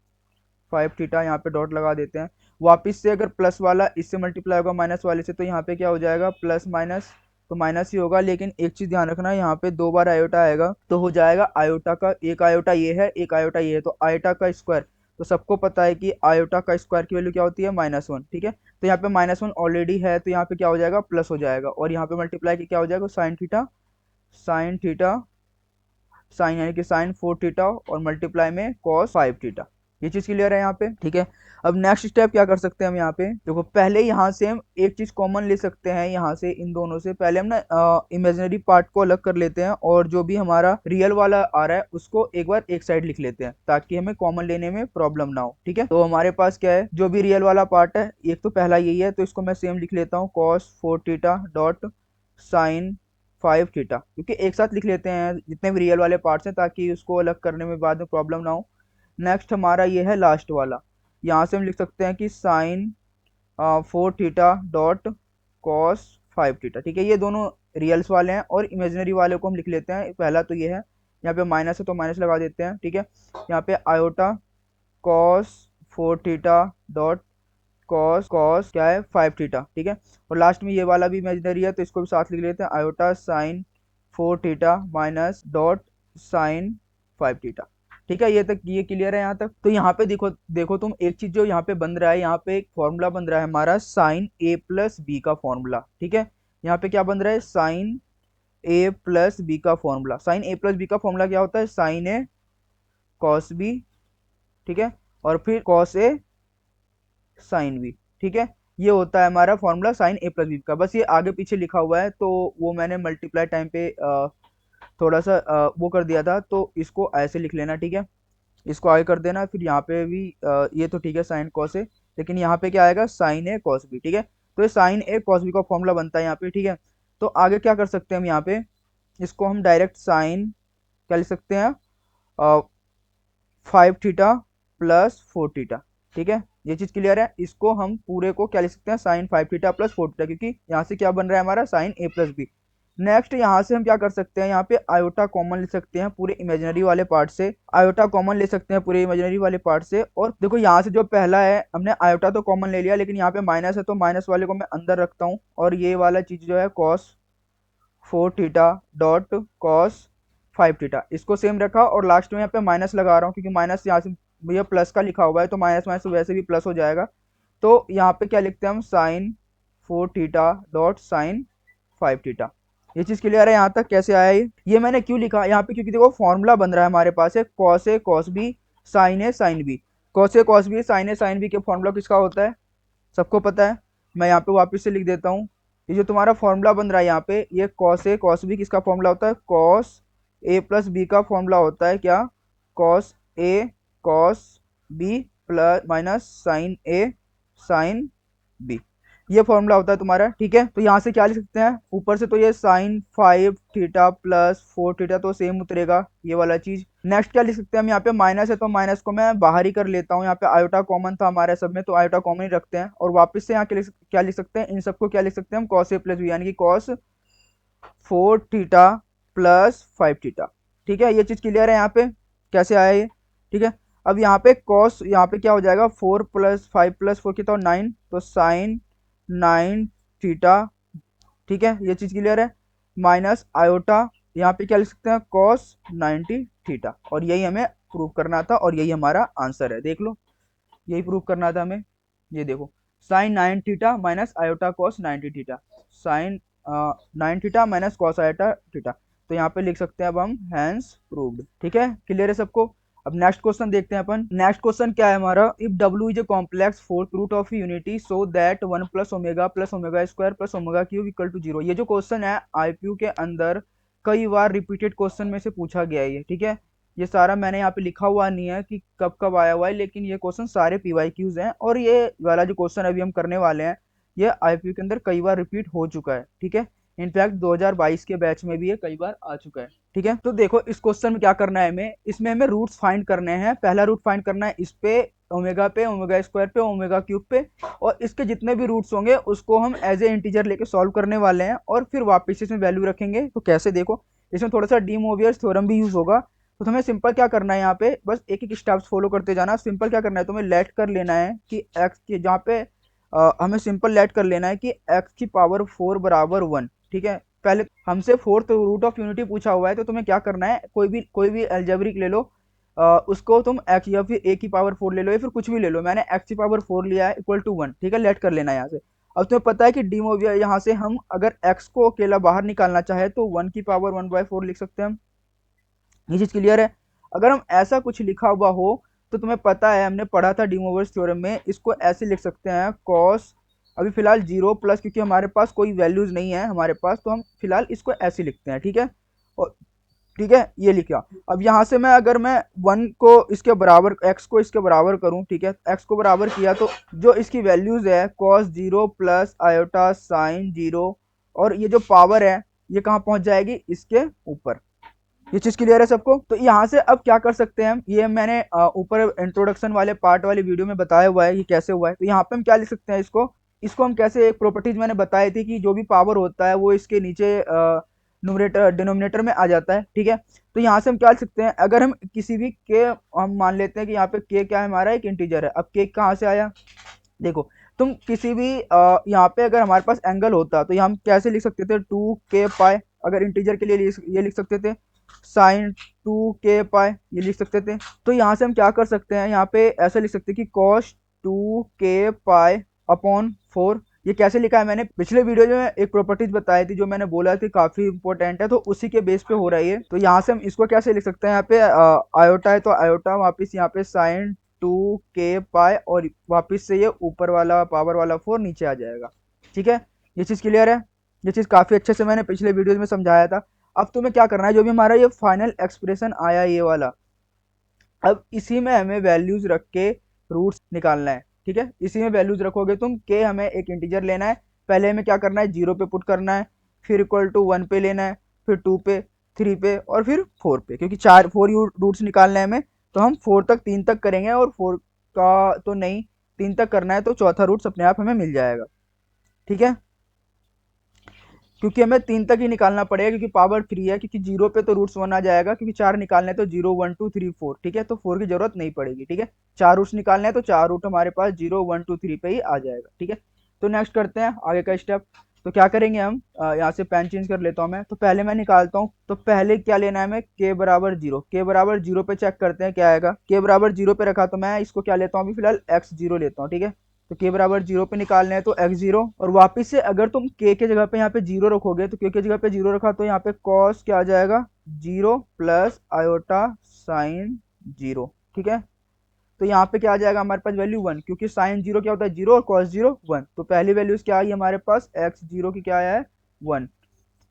5 थीटा यहाँ पे डॉट लगा देते हैं। वापिस से अगर प्लस वाला इससे मल्टीप्लाई होगा माइनस वाले से, तो यहाँ पे क्या हो जाएगा प्लस माइनस, तो माइनस ही होगा, लेकिन एक चीज ध्यान रखना, यहाँ पे 2 बार आयोटा आएगा, तो हो जाएगा आयोटा का एक आयोटा ये है, एक आयोटा ये है, तो आयोटा का स्क्वायर, तो सबको पता है कि आयोटा का स्क्वायर की वैल्यू क्या होती है -1, ठीक है। तो यहाँ पे -1 ऑलरेडी है, तो यहाँ पे क्या हो जाएगा प्लस हो जाएगा, और यहाँ पे मल्टीप्लाई की क्या हो जाएगा sine theta, sine theta sine यानी कि साइन 4 थीटा और मल्टीप्लाई में कॉस 5 थीटा। ये चीज क्लियर है यहाँ पे, ठीक है। अब नेक्स्ट स्टेप क्या कर सकते हैं हम यहाँ पे, देखो पहले यहाँ से हम एक चीज कॉमन ले सकते हैं, यहाँ से इन दोनों से पहले हम ना इमेजिनरी पार्ट को अलग कर लेते हैं, और जो भी हमारा रियल वाला आ रहा है उसको एक बार एक साइड लिख लेते हैं, ताकि हमें कॉमन लेने में प्रॉब्लम ना हो, ठीक है। तो हमारे पास क्या है, जो भी रियल वाला पार्ट है, एक तो पहला यही है, तो इसको मैं सेम लिख लेता हूँ cos 4 theta dot sine 5 theta, क्योंकि एक साथ लिख लेते हैं जितने भी रियल वाले पार्ट्स हैं, ताकि उसको अलग करने में बाद में प्रॉब्लम ना हो। नेक्स्ट हमारा ये है लास्ट वाला, यहाँ से हम लिख सकते हैं कि sine 4 theta dot cos 5 theta, ठीक है। ये दोनों रियल्स वाले हैं, और इमेजिनरी वाले को हम लिख लेते हैं, पहला तो ये है, यहाँ पे माइनस है तो माइनस लगा देते हैं, ठीक है। यहाँ पे iota cos 4 theta dot cos cos क्या है 5 थीटा, ठीक है। और लास्ट में ये वाला भी इमेजिनरी है, तो इसको भी साथ लिख लेते हैं, iota sine 4 theta minus dot sine 5 theta, ठीक है। ये तक ये क्लियर है यहाँ तक। तो यहाँ पे देखो देखो तुम एक चीज जो यहाँ पे बन रहा है, यहाँ पे एक फॉर्मूला बन रहा है हमारा साइन ए प्लस बी का फॉर्मूला, ठीक है। यहाँ पे क्या बन रहा है साइन ए प्लस बी का फॉर्मूला, साइन ए प्लस बी का फॉर्मूला क्या होता है साइन ए कॉस बी, ठीक है, और फिर कॉस ए साइन बी, ठीक है। ये होता है हमारा फॉर्मूला साइन ए प्लस बी का, बस ये आगे पीछे लिखा हुआ है, तो वो मैंने मल्टीप्लाई टाइम पे थोड़ा सा वो कर दिया था, तो इसको ऐसे लिख लेना, ठीक है। इसको आगे कर देना, फिर यहाँ पे भी ये तो ठीक है साइन कॉस ए, लेकिन यहाँ पे क्या आएगा साइन ए कॉस बी, ठीक है। तो ये साइन ए कॉस बी का फॉर्मूला बनता है यहाँ पे, ठीक है। तो आगे क्या कर सकते हैं हम यहाँ पे, इसको हम डायरेक्ट साइन क्या लिख सकते हैं 5 थीटा प्लस 4 थीटा, ठीक है। ये चीज क्लियर है। इसको हम पूरे को क्या लिख सकते हैं साइन 5 थीटा प्लस 4 थीटा, क्योंकि यहाँ से क्या बन रहा है हमारा साइन ए प्लस बी। नेक्स्ट यहाँ से हम क्या कर सकते हैं, यहाँ पे आयोटा कॉमन ले सकते हैं पूरे इमेजिनरी वाले पार्ट से, आयोटा कॉमन ले सकते हैं पूरे इमेजिनरी वाले पार्ट से। और देखो यहाँ से जो पहला है हमने आयोटा तो कॉमन ले लिया, लेकिन यहाँ पे माइनस है, तो माइनस वाले को मैं अंदर रखता हूँ, और ये वाला चीज जो है cos 4 theta dot cos 5 theta, इसको सेम रखा, और लास्ट में यहाँ पे माइनस लगा रहा हूँ, क्योंकि माइनस यहाँ से भैया प्लस का लिखा हुआ है, तो माइनस माइनस वैसे भी प्लस हो जाएगा। तो यहाँ पे क्या लिखते हैं हम sine 4 theta dot sine 5 theta. ये चीज क्लियर है यहाँ तक, कैसे आया ये मैंने क्यों लिखा यहाँ पे, क्योंकि देखो फॉर्मूला बन रहा है हमारे पास है cos A cos B sign A sine B. Cos A cos B sign A sine B के फॉर्मूला किसका होता है, सबको पता है। मैं यहाँ पे वापस से लिख देता हूँ, ये जो तुम्हारा फॉर्मूला बन रहा है यहाँ पे, ये कॉस ए कॉस बी किसका फॉर्मूला होता है, कॉस ए प्लस बी का फॉर्मूला होता है क्या, cos A cos B plus minus sine A sine B, ये फॉर्मूला होता है तुम्हारा, ठीक है। तो यहाँ से क्या लिख सकते हैं ऊपर से, तो ये साइन 5 थीटा प्लस 4 थीटा तो सेम उतरेगा ये वाला चीज। नेक्स्ट क्या लिख सकते हैं हम, यहाँ पे माइनस है, तो माइनस को मैं बाहर ही कर लेता हूँ, यहाँ पे आयोटा कॉमन था हमारे सब में, तो आयोटा कॉमन ही रखते हैं, और वापस से यहाँ क्या लिख सकते हैं, इन सबको क्या लिख सकते हैं हम कॉस ए प्लस बी, यानी कि कॉस 4 थीटा प्लस 5 थीटा, ठीक है। ये चीज क्लियर है यहाँ पे, कैसे आया ये, ठीक है। अब यहाँ पे कॉस, यहाँ पे क्या हो जाएगा 4 प्लस 5 प्लस 4 कितना 9, तो साइन 9 थीटा, ठीक है। ये चीज क्लियर है। माइनस आयोटा, यहाँ पे क्या लिख सकते हैं कॉस 90 थीटा, और यही हमें प्रूव करना था, और यही हमारा आंसर है, देख लो यही प्रूव करना था हमें। ये देखो sine 9 theta minus iota cos 90 theta, sine 9 theta minus cos iota theta, तो यहाँ पे लिख सकते हैं अब हम हैंस प्रूव्ड, ठीक है। क्लियर है सबको। अब नेक्स्ट क्वेश्चन देखते हैं अपन। नेक्स्ट क्वेश्चन क्या है हमारा, if W is a complex fourth root of unity so that 1 plus omega square plus omega cube equal to 0। ये जो क्वेश्चन है आईपीयू के अंदर कई बार रिपीटेड क्वेश्चन में से पूछा गया है ये, ठीक है। ये सारा मैंने यहाँ पे लिखा हुआ नहीं है कि कब कब आया हुआ है, लेकिन ये क्वेश्चन सारे पीवाईक्यूज हैं और ये वाला जो क्वेश्चन अभी हम करने वाले हैं ये आईपीयू के अंदर कई बार रिपीट हो चुका है, ठीक है। इनफैक्ट 2022 के बैच में भी ये कई बार आ चुका है, ठीक है। तो देखो इस क्वेश्चन में क्या करना है हमें, इसमें हमें रूट्स फाइंड करने हैं। पहला रूट फाइंड करना है इस पे ओमेगा स्क्वायर पे, ओमेगा क्यूब पे, और इसके जितने भी रूट्स होंगे उसको हम एज ए इंटीजर लेके सॉल्व करने वाले हैं और फिर वापस इसमें वैल्यू रखेंगे। तो कैसे, देखो इसमें थोड़ा सा डी मोवियर्स थ्योरम भी यूज होगा। तो हमें सिंपल क्या करना है, यहाँ पे बस एक एक स्टेप्स फॉलो करते जाना। सिंपल क्या करना है, तुम्हें लेट कर लेना है कि एक्स के जहाँ पे हमें सिंपल लेट कर लेना है कि एक्स की पावर 4 बराबर 1, ठीक है। पहले हमसे फोर्थ रूट ऑफ यूनिटी पूछा हुआ है, तो तुम्हें क्या करना है, कोई भी अलजेब्रिक ले लो, उसको तुम एक्स या फिर ए की पावर 4 ले लो या फिर कुछ भी ले लो। मैंने एक्स की पावर 4 लिया है इक्वल टू 1, ठीक है। लेट कर लेना है यहाँ से। अब तुम्हें पता है कि डी मोवियर यहाँ से हम अगर एक्स को अकेला बाहर निकालना चाहे तो 1 की पावर 1/4 लिख सकते हैं हम। ये चीज क्लियर है। अगर हम ऐसा कुछ लिखा हुआ हो तो तुम्हें पता है, हमने पढ़ा था डी मोवियर्स थ्योरम में, इसको ऐसे लिख सकते हैं कॉस, अभी फिलहाल 0 प्लस, क्योंकि हमारे पास कोई वैल्यूज नहीं है हमारे पास, तो हम फिलहाल इसको ऐसे लिखते हैं, ठीक है। और ठीक है, ये लिखा। अब यहाँ से मैं अगर मैं 1 को इसके बराबर, x को इसके बराबर करूँ, ठीक है, x को बराबर किया तो जो इसकी वैल्यूज है cos 0 प्लस आयोटा साइन 0, और ये जो पावर है ये कहाँ पहुंच जाएगी, इसके ऊपर। ये चीज क्लियर है सबको। तो यहाँ से अब क्या कर सकते हैं हम, ये मैंने ऊपर इंट्रोडक्शन वाले पार्ट वाली वीडियो में बताया हुआ है ये कैसे हुआ है। तो यहाँ पे हम क्या लिख सकते हैं, इसको इसको हम कैसे, एक प्रॉपर्टीज मैंने बताई थी कि जो भी पावर होता है वो इसके नीचे न्यूमरेटर डिनोमिनेटर में आ जाता है, ठीक है। तो यहाँ से हम क्या लिख सकते हैं, अगर हम किसी भी के, हम मान लेते हैं कि यहाँ पे के क्या है, हमारा एक इंटीजर है। अब के कहाँ से आया, देखो तुम किसी भी यहाँ पे अगर हमारे पास एंगल होता तो यहाँ हम कैसे लिख सकते थे, 2k पाई, अगर इंटीजर के लिए ये लिख सकते थे साइन 2k पाई, ये लिख सकते थे। तो यहाँ से हम क्या कर सकते हैं, यहाँ पे ऐसा लिख सकते हैं कि कॉस 2k पाई अपॉन 4। ये कैसे लिखा है, मैंने पिछले वीडियो में एक प्रॉपर्टीज बताई थी जो मैंने बोला कि काफी इंपॉर्टेंट है, तो उसी के बेस पे हो रहा है ये। तो यहाँ से हम इसको कैसे लिख सकते हैं, यहाँ पे आयोटा है तो आयोटा, वापिस यहाँ पे साइन 2k पाई, और वापिस से ये ऊपर वाला पावर वाला 4 नीचे आ जाएगा, ठीक है। ये चीज क्लियर है। ये चीज काफी अच्छे से मैंने पिछले वीडियोज में समझाया था। अब तुम्हें क्या करना है, जो भी हमारा ये फाइनल एक्सप्रेशन आया ये वाला, अब इसी में हमें वैल्यूज रख के रूट्स निकालना है, ठीक है। इसी में वैल्यूज रखोगे तुम, के हमें एक इंटीजर लेना है, पहले हमें क्या करना है, 0 पे पुट करना है, फिर इक्वल टू 1 पे लेना है, फिर 2 पे, 3 पे, और फिर 4 पे, क्योंकि 4 रूट्स निकालने हैं हमें। तो हम 4 तक 3 तक करेंगे, और 4 का तो नहीं, 3 तक करना है, तो चौथा रूट्स अपने आप हमें मिल जाएगा, ठीक है। क्योंकि हमें 3 तक ही निकालना पड़ेगा, क्योंकि पावर 3 है, क्योंकि 0 पे तो रूट्स 1 आ जाएगा, क्योंकि 4 निकालने हैं तो 0 1 2 3 4, ठीक है। तो 4 की जरूरत नहीं पड़ेगी, ठीक है। 4 रूट्स निकालने हैं तो 4 रूट हमारे पास 0 1 2 3 पे ही आ जाएगा, ठीक है। तो नेक्स्ट करते हैं आगे का स्टेप। तो क्या करेंगे हम, यहाँ से पेन चेंज कर लेता हूँ मैं। तो पहले मैं निकालता हूँ, तो पहले क्या लेना है हमें, के बराबर 0। के बराबर 0 पे चेक करते हैं क्या आएगा। के बराबर 0 पे रखा, तो मैं इसको क्या लेता हूँ अभी फिलहाल x0 लेता हूँ, ठीक है। तो के बराबर 0 पे निकालने हैं तो x0, और वापिस से अगर तुम के जगह पे यहाँ पे 0 रखोगे, तो के जगह पे 0 रखा तो यहाँ पे cos क्या आ जाएगा, 0 प्लस आयोटा साइन 0, ठीक है। तो यहाँ पे क्या आ जाएगा हमारे पास वैल्यू 1, क्योंकि साइन 0 क्या होता है, 0, और cos 0 1। तो पहली वैल्यूज क्या आई हमारे पास, x0 की क्या आया है, 1।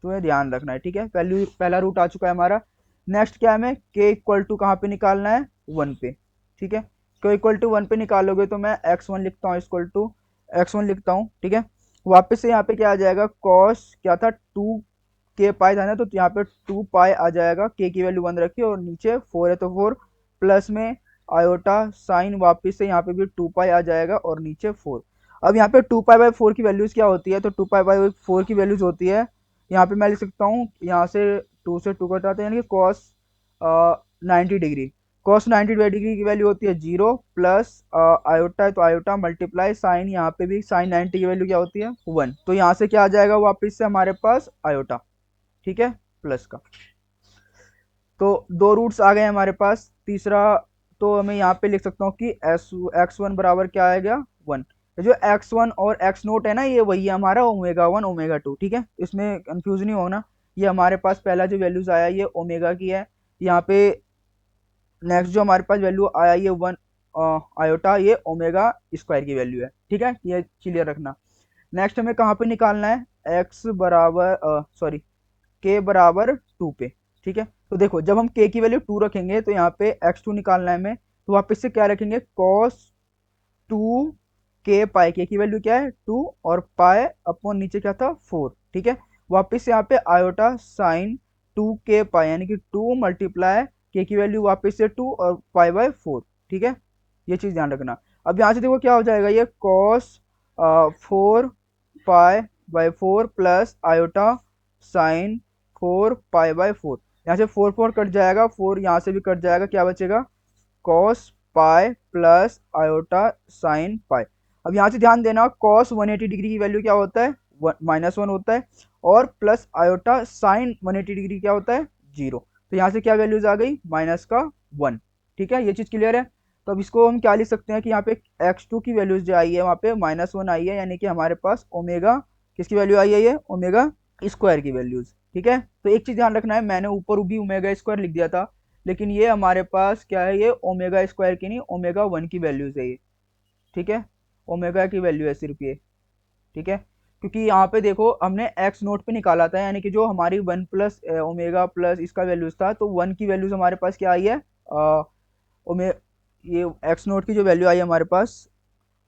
तो ये ध्यान रखना है, ठीक है। पहला रूट आ चुका है हमारा। नेक्स्ट क्या है, हमें के इक्वल टू कहाँ पे निकालना है, 1 पे, ठीक है। के इक्वल टू 1 पे निकालोगे तो मैं x1 लिखता हूँ, इक्वल टू x1 लिखता हूँ, ठीक है। वापस से यहाँ पे क्या आ जाएगा, cos क्या था, 2k पाई था ना, तो यहाँ पे 2 पाई आ जाएगा, के की वैल्यू 1 रखी, और नीचे 4 है तो 4, प्लस में आयोटा साइन, वापस से यहाँ पे भी 2 पाई आ जाएगा, और नीचे 4। अब यहाँ पे 2 पाई/4 की वैल्यूज क्या होती है, तो 2 पाई/4 की वैल्यूज होती है, यहाँ पे मैं लिख सकता हूँ, यहाँ से 2 से 2 कटाते हैं, यानी कि cos 90 डिग्री। cos 90 डिग्री की वैल्यू होती है 0, प्लस आयोटा है तो आयोटा, मल्टीप्लाई साइन, यहाँ पे भी साइन 90 की वैल्यू क्या होती है, 1। तो यहाँ से क्या आ जाएगा वापस से हमारे पास आयोटा, ठीक है, प्लस का। तो 2 रूट्स आ गए हमारे पास। तीसरा, तो मैं यहाँ पे लिख सकता हूँ कि x1 बराबर क्या आएगा, 1। जो x1 और x नोट है ना, ये वही है हमारा ओमेगा 1 ओमेगा 2, ठीक है। इसमें कंफ्यूज नहीं होना। ये हमारे पास पहला जो वैल्यूज आया ये ओमेगा की है, यहाँ पे नेक्स्ट जो हमारे पास वैल्यू आया ये 1 आयोटा, ये ओमेगा स्क्वायर की वैल्यू है, ठीक है, ये क्लियर रखना। नेक्स्ट हमें कहाँ पे निकालना है, एक्स बराबर सॉरी के बराबर 2 पे, ठीक है। तो देखो जब हम के की वैल्यू 2 रखेंगे तो यहाँ पे x2 निकालना है हमें, तो वापस से क्या रखेंगे, cos 2 के पाई, के की वैल्यू क्या है 2 और पाई अपॉन नीचे क्या था 4, ठीक है। वापस से यहाँ पे आयोटा साइन 2 के पाई, यानी कि 2 मल्टीप्लाई के की वैल्यू वापस से 2 और पाई बाय 4, ठीक है, ये चीज़ ध्यान रखना। अब यहाँ से देखो क्या हो जाएगा, ये cos 4 pi by 4 plus iota sine 4 pi by 4, यहाँ से 4 4 कट जाएगा, 4 यहाँ से भी कट जाएगा, क्या बचेगा cos pi plus iota sine pi. अब यहाँ से ध्यान देना, cos 180 डिग्री की वैल्यू क्या होता है, -1 होता है, और प्लस आयोटा साइन 180 डिग्री क्या होता है 0। तो यहाँ से क्या वैल्यूज आ गई, -1, ठीक है, ये चीज़ क्लियर है। तो अब इसको हम क्या लिख सकते हैं कि यहाँ पे x2 की वैल्यूज जो आई है वहाँ पे -1 आई है, यानी कि हमारे पास ओमेगा किसकी वैल्यू आई है, ये ओमेगा स्क्वायर की वैल्यूज, ठीक है। तो एक चीज़ ध्यान रखना है, मैंने ऊपर भी ओमेगा स्क्वायर लिख दिया था, लेकिन ये हमारे पास क्या है, ये ओमेगा स्क्वायर की नहीं ओमेगा 1 की वैल्यूज है ये, ठीक है, ओमेगा की वैल्यू है सिर्फ ये, ठीक है। क्योंकि यहाँ पे देखो हमने एक्स नोट पे निकाला था, यानी कि जो हमारी 1 प्लस ओमेगा प्लस इसका वैल्यूज था, तो 1 की वैल्यूज हमारे पास क्या आई है, ओमे ये एक्स नोट की जो वैल्यू आई है हमारे पास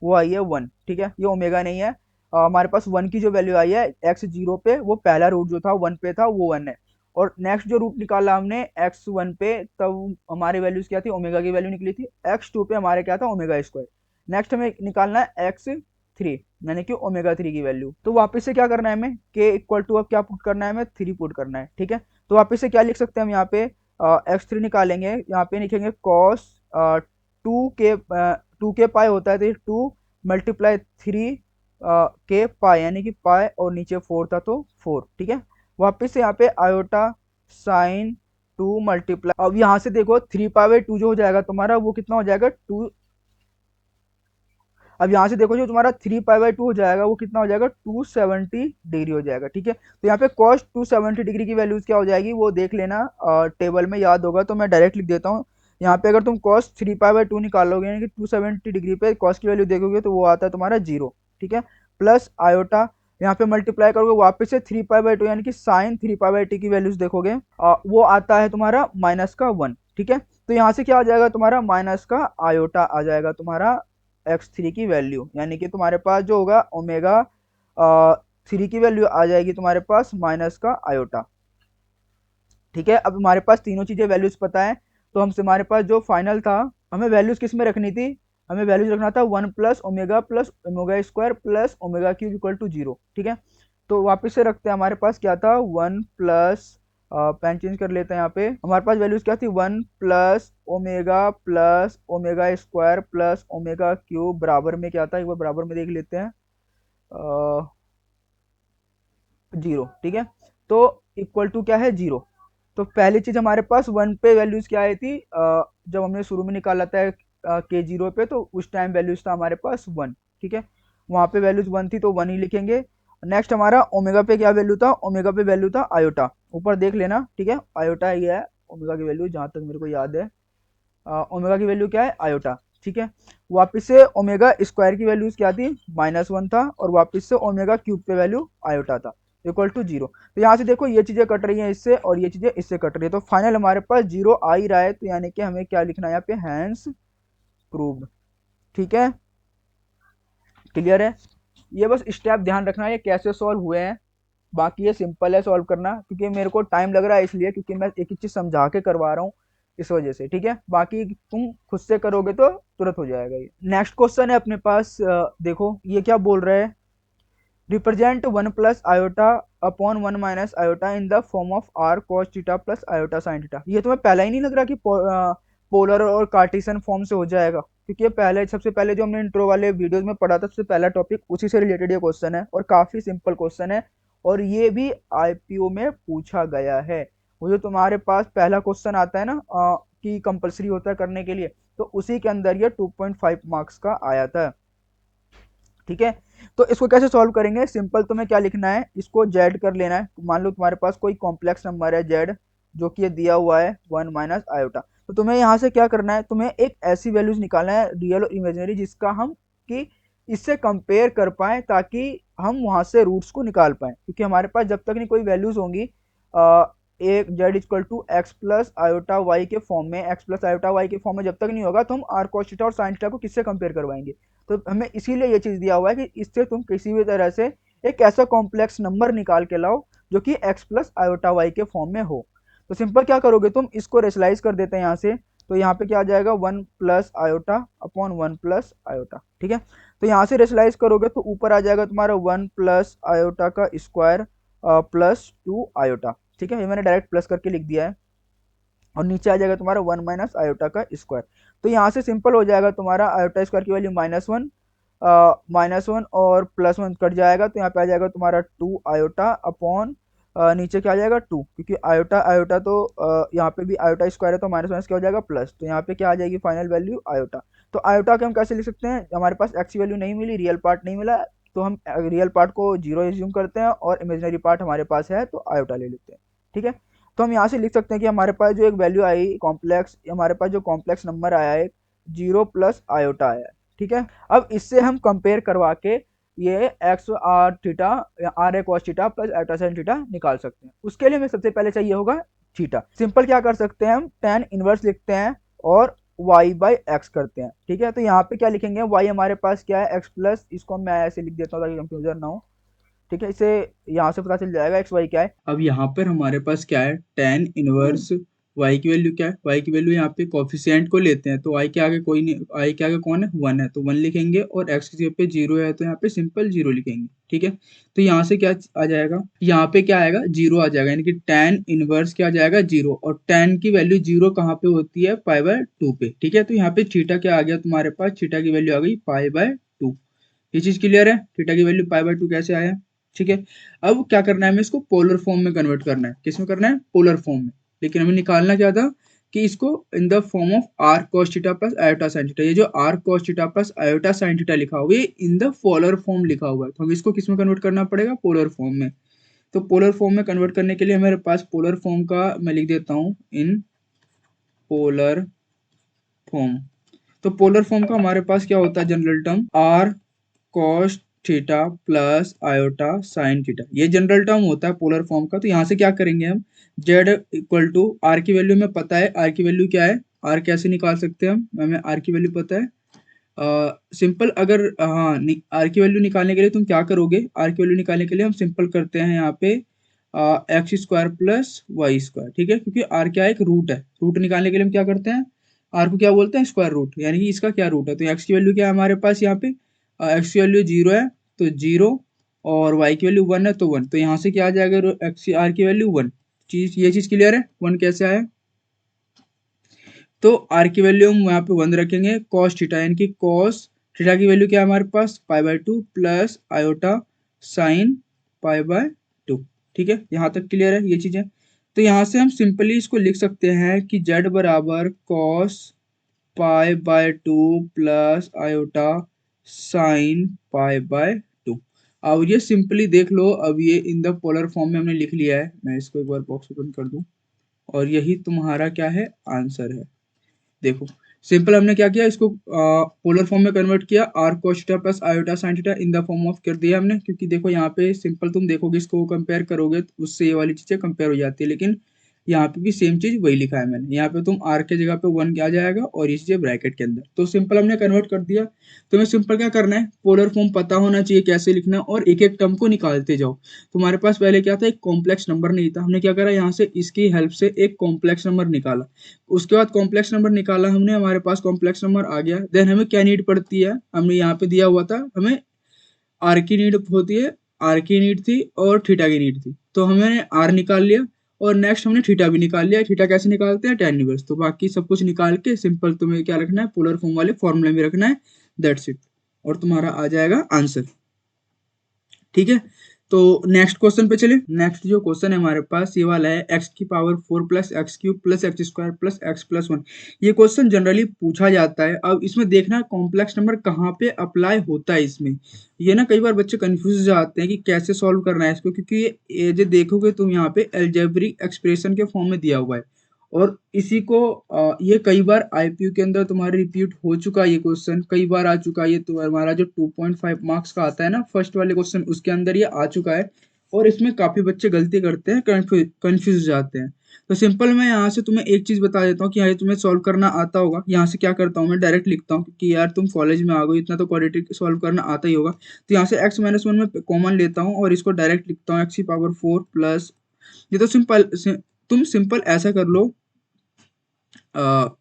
वो आई है 1, ठीक है, ये ओमेगा नहीं है। हमारे पास 1 की जो वैल्यू आई है एक्स 0 पे, वो पहला रूट जो था 1 पे था वो 1 है, और नेक्स्ट जो रूट निकाला हमने एक्स 1 पे, तब हमारी वैल्यूज क्या थी, ओमेगा की वैल्यू निकली थी, एक्स 2 पे हमारे क्या था, ओमेगा स्क्वायर। नेक्स्ट हमें निकालना है एक्स 3, यानी कि ओमेगा 3 की वैल्यू। तो वापस से क्या करना है हमें, के इक्वल टू अब क्या पुट करना है हमें, 3 पुट करना है, ठीक है। तो वापस से क्या लिख सकते हैं हम यहाँ पे, x3 निकालेंगे, यहाँ पे लिखेंगे cos 2 के पाई होता है, तो 2 मल्टीप्लाई 3 के पाई, यानी कि पाई और नीचे 4 था तो 4, ठीक है। वापस से यहाँ पे आयोटा साइन 2 मल्टीप्लाई, अब यहाँ से देखो 3 पाई बाई 2 जो हो जाएगा तुम्हारा वो कितना हो जाएगा 2, अब यहाँ से देखो जो तुम्हारा 3 पाई बाई 2 हो जाएगा वो कितना हो जाएगा 270 डिग्री हो जाएगा, ठीक है। तो यहाँ पे cos 270 डिग्री की वैल्यूज क्या हो जाएगी वो देख लेना, टेबल में याद होगा तो मैं डायरेक्ट लिख देता हूँ। यहाँ पे अगर तुम cos 3 पाई बाई 2 निकालोगे, यानी कि 270 डिग्री पे cos की वैल्यू देखोगे तो वो आता है तुम्हारा 0, ठीक है, प्लस आयोटा यहाँ पे मल्टीप्लाई करोगे वापस से 3 पाई बाई 2, यानी कि साइन 3 पाई बाई 2 की वैल्यूज देखोगे, वो आता है तुम्हारा -1, ठीक है। तो यहाँ से क्या आ जाएगा तुम्हारा माइनस का आयोटा आ जाएगा तुम्हारा x3 की वैल्यू, यानी कि तुम्हारे पास जो होगा ओमेगा 3 की वैल्यू आ जाएगी तुम्हारे पास माइनस का आयोटा, ठीक है। अब हमारे पास तीनों चीजें वैल्यूज पता है, तो हमसे हमारे पास जो फाइनल था, हमें वैल्यूज किस में रखनी थी, हमें वैल्यूज रखना था 1 plus omega square plus omega cube equal to 0, ठीक है। तो वापस से रखते हैं, हमारे पास क्या था 1 प्लस, पेन चेंज कर लेते हैं, यहाँ पे हमारे पास वैल्यूज क्या थी 1 plus omega square plus omega cube बराबर में क्या था, एक बार बराबर में देख लेते हैं, 0, ठीक है। तो इक्वल टू क्या है 0। तो पहली चीज हमारे पास 1 पे वैल्यूज क्या आई थी, जब हमने शुरू में निकाला था के 0 पे, तो उस टाइम वैल्यूज था हमारे पास 1, ठीक है, वहां पे वैल्यूज 1 थी तो 1 ही लिखेंगे। नेक्स्ट हमारा ओमेगा पे क्या वैल्यू था, ओमेगा पे वैल्यू था आयोटा, ऊपर देख लेना, ठीक है, आयोटा ही है ओमेगा की वैल्यू जहां तक मेरे को याद है, ओमेगा की वैल्यू क्या है आयोटा, ठीक है। वापस से ओमेगा स्क्वायर की वैल्यूज क्या थी -1 था, और वापस से ओमेगा क्यूब पे वैल्यू आयोटा था इक्वल टू 0। तो यहाँ से देखो ये चीजें कट रही हैं इससे और ये चीजें इससे कट रही है, तो फाइनल हमारे पास 0 आ ही रहा है, तो यानी कि हमें क्या लिखना है यहाँ पे, हैंस प्रूव्ड, ठीक है, क्लियर है। ये बस स्टेप ध्यान रखना है ये कैसे सॉल्व हुए हैं, बाकी ये सिंपल है सॉल्व करना, क्योंकि मेरे को टाइम लग रहा है इसलिए, क्योंकि मैं एक एक चीज समझा के करवा रहा हूँ इस वजह से, ठीक है। बाकी तुम खुद से करोगे तो तुरंत हो जाएगा ये। नेक्स्ट क्वेश्चन है अपने पास, देखो ये क्या बोल रहा है, represent 1 plus iota upon 1 minus iota in the form of are cos theta plus iota sine theta. ये तुम्हें पहला ही नहीं लग रहा कि पोलर और कार्टेशियन फॉर्म से हो जाएगा, क्योंकि ये पहले सबसे पहले जो हमने इंट्रो वाले वीडियोस में पढ़ा था, सबसे पहला टॉपिक उसी से रिलेटेड ये क्वेश्चन है, और काफी सिंपल क्वेश्चन है, और ये भी आईपीओ में पूछा गया है। वो जो तुम्हारे पास पहला क्वेश्चन आता है ना, कि कंपलसरी होता है करने के लिए, तो उसी के अंदर ये 2.5 मार्क्स का आया था, ठीक है। तो इसको कैसे सॉल्व करेंगे, सिंपल तुम्हें क्या लिखना है, इसको जेड कर लेना है। मान लो तुम्हारे पास कोई कॉम्प्लेक्स नंबर है जेड, जो कि ये दिया हुआ है 1 माइनस आयोटा, तो तुम्हें यहाँ से क्या करना है, तुम्हें एक ऐसी वैल्यूज निकालना है रियल और इमेजिनरी जिसका हम कि इससे कंपेयर कर पाए, ताकि हम वहां से रूट्स को निकाल पाए, क्योंकि हमारे पास जब तक नहीं कोई वैल्यूज होंगी एक z equal to X plus iota Y के फॉर्म में, एक्स प्लस आयोटा वाई के फॉर्म में जब तक नहीं होगा तो हम आर कॉस थीटा और साइन थीटा को किससे कंपेयर करवाएंगे। तो हमें इसीलिए ये चीज दिया हुआ है कि इससे तुम किसी भी तरह से एक ऐसा कॉम्प्लेक्स नंबर निकाल के लाओ जो कि एक्स प्लस आयोटा वाई के फॉर्म में हो। तो सिंपल क्या करोगे तुम, इसको रेशलाइज कर देते हैं यहाँ से, तो यहाँ पे क्या आ जाएगा 1 plus iota upon 1 plus iota, ठीक है। तो यहाँ से रेशलाइज करोगे तो ऊपर आ जाएगा तुम्हारा 1 प्लस आयोटा का स्क्वायर प्लस 2 आयोटा, ठीक है। ये मैंने डायरेक्ट प्लस करके लिख दिया है। और नीचे आ जाएगा तुम्हारा 1 माइनस आयोटा का स्क्वायर। तो यहाँ से सिंपल हो जाएगा तुम्हारा आयोटा स्क्वायर की वैल्यू -1 और +1 कट जाएगा, तो यहाँ पे आ जाएगा तुम्हारा 2 आयोटा अपॉन नीचे क्या आ जाएगा 2, क्योंकि आयोटा आयोटा तो यहाँ पे भी आयोटा स्क्वायर है तो माइनस क्या हो जाएगा प्लस, तो यहाँ पे क्या आ जाएगी फाइनल वैल्यू आयोटा। तो आयोटा के हम कैसे लिख सकते हैं, हमारे पास एक्स की वैल्यू नहीं मिली, रियल पार्ट नहीं मिला, तो हम रियल पार्ट को 0 एज्यूम करते हैं और इमेजिनरी पार्ट हमारे पास है तो आयोटा ले लेते हैं, ठीक है। तो हम यहाँ से लिख सकते हैं कि हमारे पास जो एक वैल्यू आई कॉम्प्लेक्स, हमारे पास जो कॉम्प्लेक्स नंबर आया है 0 प्लस आयोटा आया है, ठीक है। अब इससे हम कंपेयर करवा के ये X R theta R a cos theta plus iota sine theta निकाल सकते हैं। उसके लिए हमें सबसे पहले चाहिए होगा थीटा। सिंपल क्या कर सकते हैं हम, tan इनवर्स लिखते हैं और y बाई एक्स करते हैं, ठीक है। तो यहाँ पे क्या लिखेंगे, y हमारे पास क्या है x प्लस, इसको मैं ऐसे लिख देता हूँ ताकि कंफ्यूजन ना हो, ठीक है। इसे यहाँ से पता चल जाएगा एक्स वाई क्या है। अब यहाँ पर हमारे पास क्या है, tan इनवर्स y की वैल्यू क्या है, y की वैल्यू यहाँ पे कोफिशिएंट को लेते हैं, तो y के आगे कोई नहीं, y के आगे कौन है 1 है, तो 1 लिखेंगे, और x की जगह पे 0 है तो यहाँ पे सिंपल 0 लिखेंगे, ठीक है। तो यहाँ से क्या आ जाएगा, यहाँ पे क्या आएगा 0 आ जाएगा, यानी कि tan इनवर्स क्या आ जाएगा 0, और tan की वैल्यू 0 कहाँ पे होती है π/2 पे, ठीक है। तो यहाँ पे थीटा क्या आ गया तुम्हारे पास, थीटा की वैल्यू आ गई π/2। ये चीज क्लियर है, थीटा की वैल्यू π/2 कैसे आया, ठीक है। अब क्या करना है, हमें इसको पोलर फॉर्म में कन्वर्ट करना है, किस में करना है, पोलर फॉर्म में। लेकिन हमें निकालना क्या था कि इसको in the form of are cos theta plus iota sine theta, ये जो r cos theta plus iota sine theta लिखा हुआ है इन द पोलर फॉर्म लिखा हुआ है, तो हमें इसको किस में कन्वर्ट करना पड़ेगा, पोलर फॉर्म में। तो पोलर फॉर्म में कन्वर्ट करने के लिए हमारे पास पोलर फॉर्म का मैं लिख देता हूँ इन पोलर फॉर्म। तो पोलर फॉर्म का हमारे पास क्या होता है, general term r cos theta plus iota sine theta, ये जनरल टर्म होता है पोलर फॉर्म का। तो यहाँ से क्या करेंगे हम, z इक्वल टू आर की वैल्यू में पता है, आर की वैल्यू क्या है, आर कैसे निकाल सकते हैं हम, हमें आर की वैल्यू पता है। सिंपल अगर हाँ आर की वैल्यू निकालने के लिए तुम क्या करोगे, आर की वैल्यू निकालने के लिए हम सिंपल करते हैं यहाँ पे x square plus y square, ठीक है, क्योंकि आर क्या है, एक रूट है, रूट निकालने के लिए हम क्या करते हैं, आर को क्या बोलते हैं, स्क्वायर रूट, यानी कि इसका क्या रूट है। तो एक्स की वैल्यू क्या है हमारे पास यहाँ पे, एक्स की वैल्यू 0 है तो 0, और वाई की वैल्यू 1 है तो 1, तो यहाँ से क्या आ जाएगा, एक्स आर की वैल्यू 1। ये चीज क्लियर है, 1 कैसे आया। तो आर की वैल्यू हम यहाँ पे 1 रखेंगे, कॉस थीटा यानी कि कॉस थीटा की वैल्यू क्या है हमारे पास π/2 प्लस आयोटा साइन π/2, ठीक है। यहाँ तक क्लियर है ये चीजें। तो यहाँ से हम सिंपली इसको लिख सकते हैं कि z बराबर कॉस π/2 प्लस आयोटा साइन π/2। अब ये सिंपली देख लो, अब ये इन द पोलर फॉर्म में हमने लिख लिया है, मैं इसको एक बार बॉक्स ओपन कर दूं, और यही तुम्हारा क्या है, आंसर है। देखो सिंपल हमने क्या किया, इसको पोलर फॉर्म में कन्वर्ट किया, r cos theta plus iota sine theta in the form of कर दिया हमने, क्योंकि देखो यहाँ पे सिंपल तुम देखोगे इसको कंपेयर करोगे तो उससे ये वाली चीजें कंपेयर हो जाती है, लेकिन यहाँ पे भी सेम चीज वही लिखा है मैंने, यहाँ पे तुम आर के जगह पे 1 आ जाएगा और ये चीजें ब्रैकेट के अंदर, तो सिंपल हमने कन्वर्ट कर दिया। तुम्हें सिंपल क्या करना है, पोलर फॉर्म पता होना चाहिए कैसे लिखना है, और एक एक टर्म को निकालते जाओ। तुम्हारे पास पहले क्या था, एक कॉम्प्लेक्स नंबर नहीं था, हमने क्या करा, यहाँ से इसकी हेल्प से एक कॉम्प्लेक्स नंबर निकाला, उसके बाद कॉम्प्लेक्स नंबर निकाला हमने, हमारे पास कॉम्प्लेक्स नंबर आ गया। देन हमें क्या नीड पड़ती है, हमने यहाँ पे दिया हुआ था हमें आर की नीड होती है, आर की नीड थी और थीटा की नीड थी, तो हमने आर निकाल लिया, और नेक्स्ट हमने थीटा भी निकाल लिया। थीटा कैसे निकालते हैं, tan इनवर्स। तो बाकी सब कुछ निकाल के सिंपल तुम्हें क्या रखना है, पोलर फॉर्म वाले फॉर्मूले में रखना है, दैट्स इट, और तुम्हारा आ जाएगा आंसर, ठीक है। तो नेक्स्ट क्वेश्चन पे चले। नेक्स्ट जो क्वेश्चन है हमारे पास ये वाला है, x की power 4 plus x cube plus x square plus x plus 1। ये क्वेश्चन जनरली पूछा जाता है। अब इसमें देखना कॉम्प्लेक्स नंबर कहाँ पे अप्लाई होता है इसमें, ये ना कई बार बच्चे कंफ्यूज हो जाते हैं कि कैसे सॉल्व करना है इसको, क्योंकि ये जो देखोगे तुम यहाँ पे एल्जेब्रिक एक्सप्रेशन के फॉर्म में दिया हुआ है, और इसी को ये कई बार आईपीयू के अंदर तुम्हारे रिपीट हो चुका है, ये क्वेश्चन कई बार आ चुका है। ये तुम्हारा जो 2.5 मार्क्स का आता है ना फर्स्ट वाले क्वेश्चन, उसके अंदर ये आ चुका है और इसमें काफी बच्चे गलती करते हैं, कंफ्यूज हो जाते हैं। तो सिंपल मैं यहाँ से तुम्हें एक चीज बता देता हूँ कि यहाँ तुम्हें सॉल्व करना आता होगा। यहाँ से क्या करता हूँ मैं डायरेक्ट लिखता हूँ कि यार तुम कॉलेज में आ गए, इतना तो क्वाड्रेटिक सॉल्व करना आता ही होगा। तो यहाँ से x-1 में कॉमन लेता हूँ और इसको डायरेक्ट लिखता हूँ x⁴ प्लस, ये तो तुम सिंपल ऐसा कर लो, अ,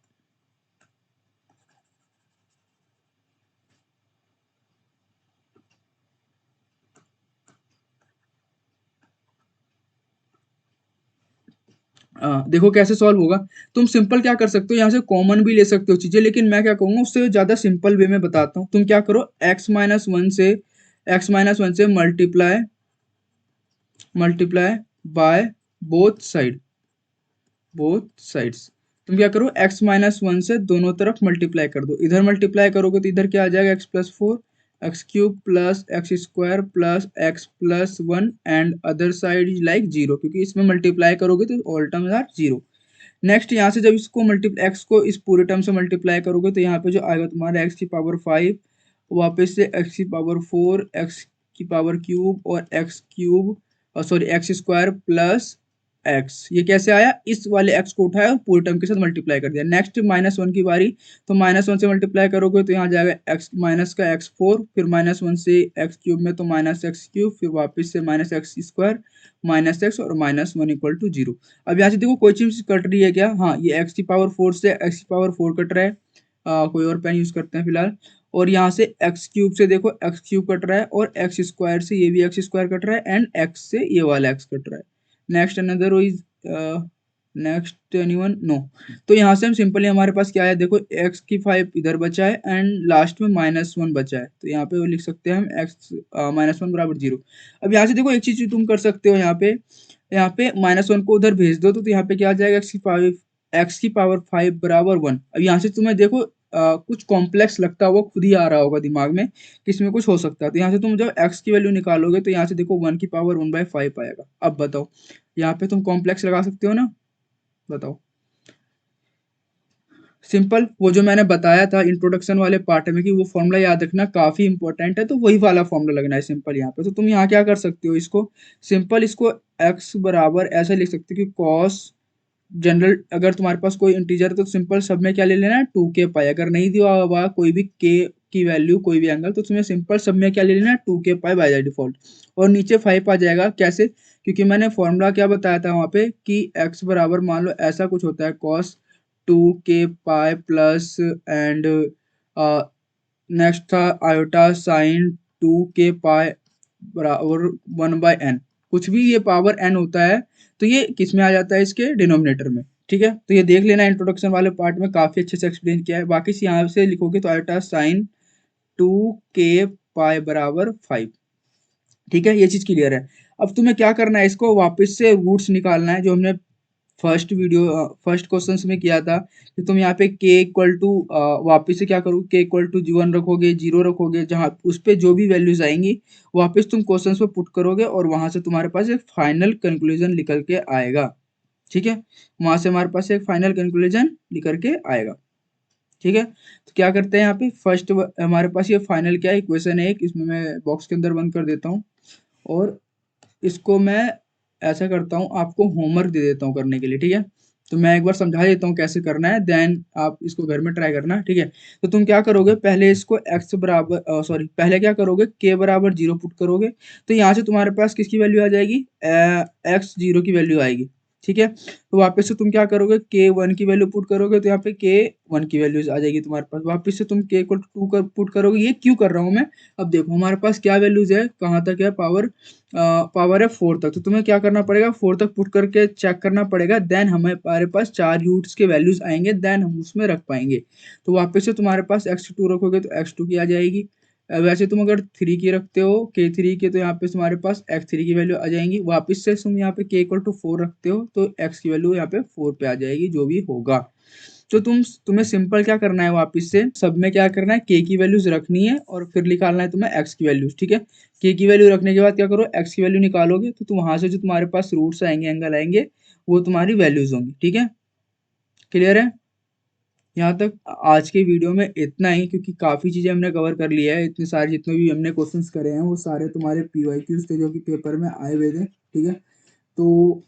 देखो कैसे सॉल्व होगा। तुम सिंपल क्या कर सकते हो, यहाँ से कॉमन भी ले सकते हो चीजें, लेकिन मैं क्या कहूंगा उससे ज्यादा सिंपल वे में बताता हूँ। तुम क्या करो, x-1 से मल्टीप्लाई बाय बोथ साइड्स। तुम क्या करो, x-1 से दोनों तरफ मल्टीप्लाई कर दो। इधर मल्टीप्लाई करोगे तो इधर क्या आ जाएगा, x+4 x³ plus x² plus x+1 and other side is like 0, क्योंकि इसमें मल्टीप्लाई करोगे तो ऑल टर्म्स आर 0। नेक्स्ट यहाँ से जब इसको x को इस पूरे टर्म से मल्टीप्लाई करोगे तो यहाँ पे जो आएगा तुम्हारा x⁵, वापस से x⁴, x³ और x² प्लस x। ये कैसे आया, इस वाले x को उठाया और पूरे टर्म के साथ मल्टीप्लाई कर दिया। नेक्स्ट -1 की बारी, तो -1 से मल्टीप्लाई करोगे तो यहाँ जाएगा x माइनस का x4, फिर -1 से x³ में तो -x³, फिर वापस से -x² -x और -1 इक्वल टू 0। अब यहाँ से देखो कोई चीज कट रही है क्या, हाँ ये x⁴ से x⁴ कट रहा है, कोई और पेन यूज करते हैं फिलहाल। और यहाँ से x³ से देखो x³ कट रहा है और x² से ये भी x² कट रहा है एंड x से ये वाला x कट रहा है। Next another is next anyone, no. तो यहाँ से हम सिंपली हमारे पास क्या है, देखो x⁵ इधर बचा है एंड लास्ट में -1 बचा है, तो यहाँ पे वो लिख सकते हैं हम x -1 बराबर 0। अब यहाँ से देखो एक चीज तुम कर सकते हो, यहाँ पे -1 को उधर भेज दो तो यहाँ पे क्या आ जाएगा, x⁵ बराबर 1। अब यहाँ से तुम्हें देखो कुछ कॉम्प्लेक्स लगता हुआ खुद ही आ रहा होगा दिमाग में कि इसमें कुछ हो सकता है। तो यहाँ से तुम जब x की वैल्यू निकालोगे तो यहाँ से देखो 1⁵ आएगा। अब बताओ यहाँ पे तुम कॉम्प्लेक्स लगा सकते हो ना, बताओ। सिंपल, वो जो मैंने बताया था इंट्रोडक्शन वाले पार्ट में कि वो फॉर्मूला याद रखना काफी इंपॉर्टेंट है, तो वही वाला फॉर्मूला लगना है सिंपल यहाँ पे। तो तुम यहाँ क्या कर सकते हो, इसको सिंपल इसको x बराबर ऐसे लिख सकते हो कि cos, जनरल अगर तुम्हारे पास कोई इंटीजर है तो सिंपल सब में क्या ले लेना है, 2k पाई। अगर नहीं दिया हुआ कोई भी k की वैल्यू कोई भी एंगल, तो तुम्हें सिंपल सब में क्या ले लेना है, 2k पाई बाय डिफॉल्ट। और नीचे 5 आ जाएगा, कैसे, क्योंकि मैंने फॉर्मूला क्या बताया था वहां पे कि x बराबर मान लो ऐसा कुछ होता है, cos 2k pi plus and next था आयोटा साइन 2k पाई बराबर 1/n। कुछ भी ये पावर n होता है तो ये किस में आ जाता है, इसके डिनोमिनेटर में। ठीक है, तो ये देख लेना, इंट्रोडक्शन वाले पार्ट में काफी अच्छे से एक्सप्लेन किया है। बाकी से यहाँ से लिखोगे तो आयोटा साइन 2k पाई बराबर 5। ठीक है, ये चीज क्लियर है। अब तुम्हें क्या करना है, इसको वापस से रूट्स निकालना है, जो हमने फर्स्ट क्वेश्चन में किया था कि तुम यहाँ पे k इक्वल टू वापिस से क्या करोगे, k इक्वल टू 1 रखोगे, 0 रखोगे, जहाँ उस पे जो भी वैल्यूज आएंगी वापस तुम क्वेश्चन पे पुट करोगे और वहां से तुम्हारे पास एक फाइनल कंक्लूजन निकल के आएगा। ठीक है, वहां से हमारे पास एक फाइनल कंक्लूजन निकल के आएगा। ठीक है, तो क्या करते हैं यहाँ पे, फर्स्ट हमारे पास ये फाइनल क्या है, इक्वेशन है एक, इसमें मैं बॉक्स के अंदर बंद कर देता हूँ और इसको मैं ऐसा करता हूँ, आपको होमवर्क दे देता हूँ करने के लिए। ठीक है, तो मैं एक बार समझा देता हूँ कैसे करना है, देन आप इसको घर में ट्राई करना। ठीक है, तो तुम क्या करोगे, पहले इसको x बराबर सॉरी पहले क्या करोगे, k बराबर 0 पुट करोगे, तो यहाँ से तुम्हारे पास किसकी वैल्यू आ जाएगी, x0 की वैल्यू आएगी। ठीक है, तो वापस से तुम क्या करोगे, k1 की वैल्यू पुट करोगे तो यहाँ पे k1 की वैल्यूज आ जाएगी तुम्हारे पास। वापस से तुम k इक्वल टू 2 कर पुट करोगे। ये क्यों कर रहा हूँ मैं, अब देखो हमारे पास क्या वैल्यूज है, कहाँ तक है, पावर है 4 तक, तो तुम्हें क्या करना पड़ेगा, 4 तक पुट करके चेक करना पड़ेगा, देन हमारे पास 4 यूनिट्स के वैल्यूज आएंगे, देन हम उसमें रख पाएंगे। तो वापस से तुम्हारे पास x2 रखोगे तो x2 की आ जाएगी। वैसे तुम अगर 3 की रखते हो k3 के, तो यहाँ पे तुम्हारे पास x3 की वैल्यू आ जाएंगी। वापस से तुम यहाँ पे k इक्वल टू 4 रखते हो तो x की वैल्यू यहाँ पे 4 पे आ जाएगी, जो भी होगा। तो तुम्हें सिंपल क्या करना है, वापस से सब में क्या करना है, k की वैल्यूज रखनी है और फिर निकालना है तुम्हें x की वैल्यूज। ठीक है, k की वैल्यू रखने के बाद क्या करो, x की वैल्यू निकालोगे तो तुम वहां से जो तुम्हारे पास रूट्स आएंगे, एंगल आएंगे, वो तुम्हारी वैल्यूज होंगी। ठीक है, क्लियर है? यहाँ तक आज के वीडियो में इतना ही, क्योंकि काफ़ी चीज़ें हमने कवर कर लिया है। इतने सारे जितने भी हमने क्वेश्चंस करे हैं वो सारे तुम्हारे पीवाईक्यूज थे जो कि पेपर में आए हुए थे, ठीक है? तो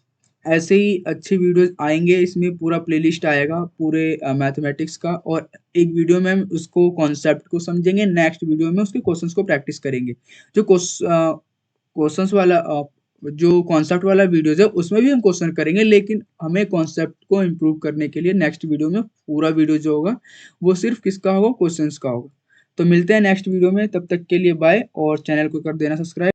ऐसे ही अच्छे वीडियोस आएंगे, इसमें पूरा प्लेलिस्ट आएगा पूरे मैथमेटिक्स का, और एक वीडियो में हम उसको कॉन्सेप्ट को समझेंगे, नेक्स्ट वीडियो में उसके क्वेश्चंस को प्रैक्टिस करेंगे। जो क्वेश्चंस वाला जो कॉन्सेप्ट वाला वीडियोस है उसमें भी हम क्वेश्चन करेंगे, लेकिन हमें कॉन्सेप्ट को इम्प्रूव करने के लिए नेक्स्ट वीडियो में पूरा वीडियो जो होगा वो सिर्फ किसका होगा, क्वेश्चंस का होगा। तो मिलते हैं नेक्स्ट वीडियो में, तब तक के लिए बाय, और चैनल को कर देना सब्सक्राइब।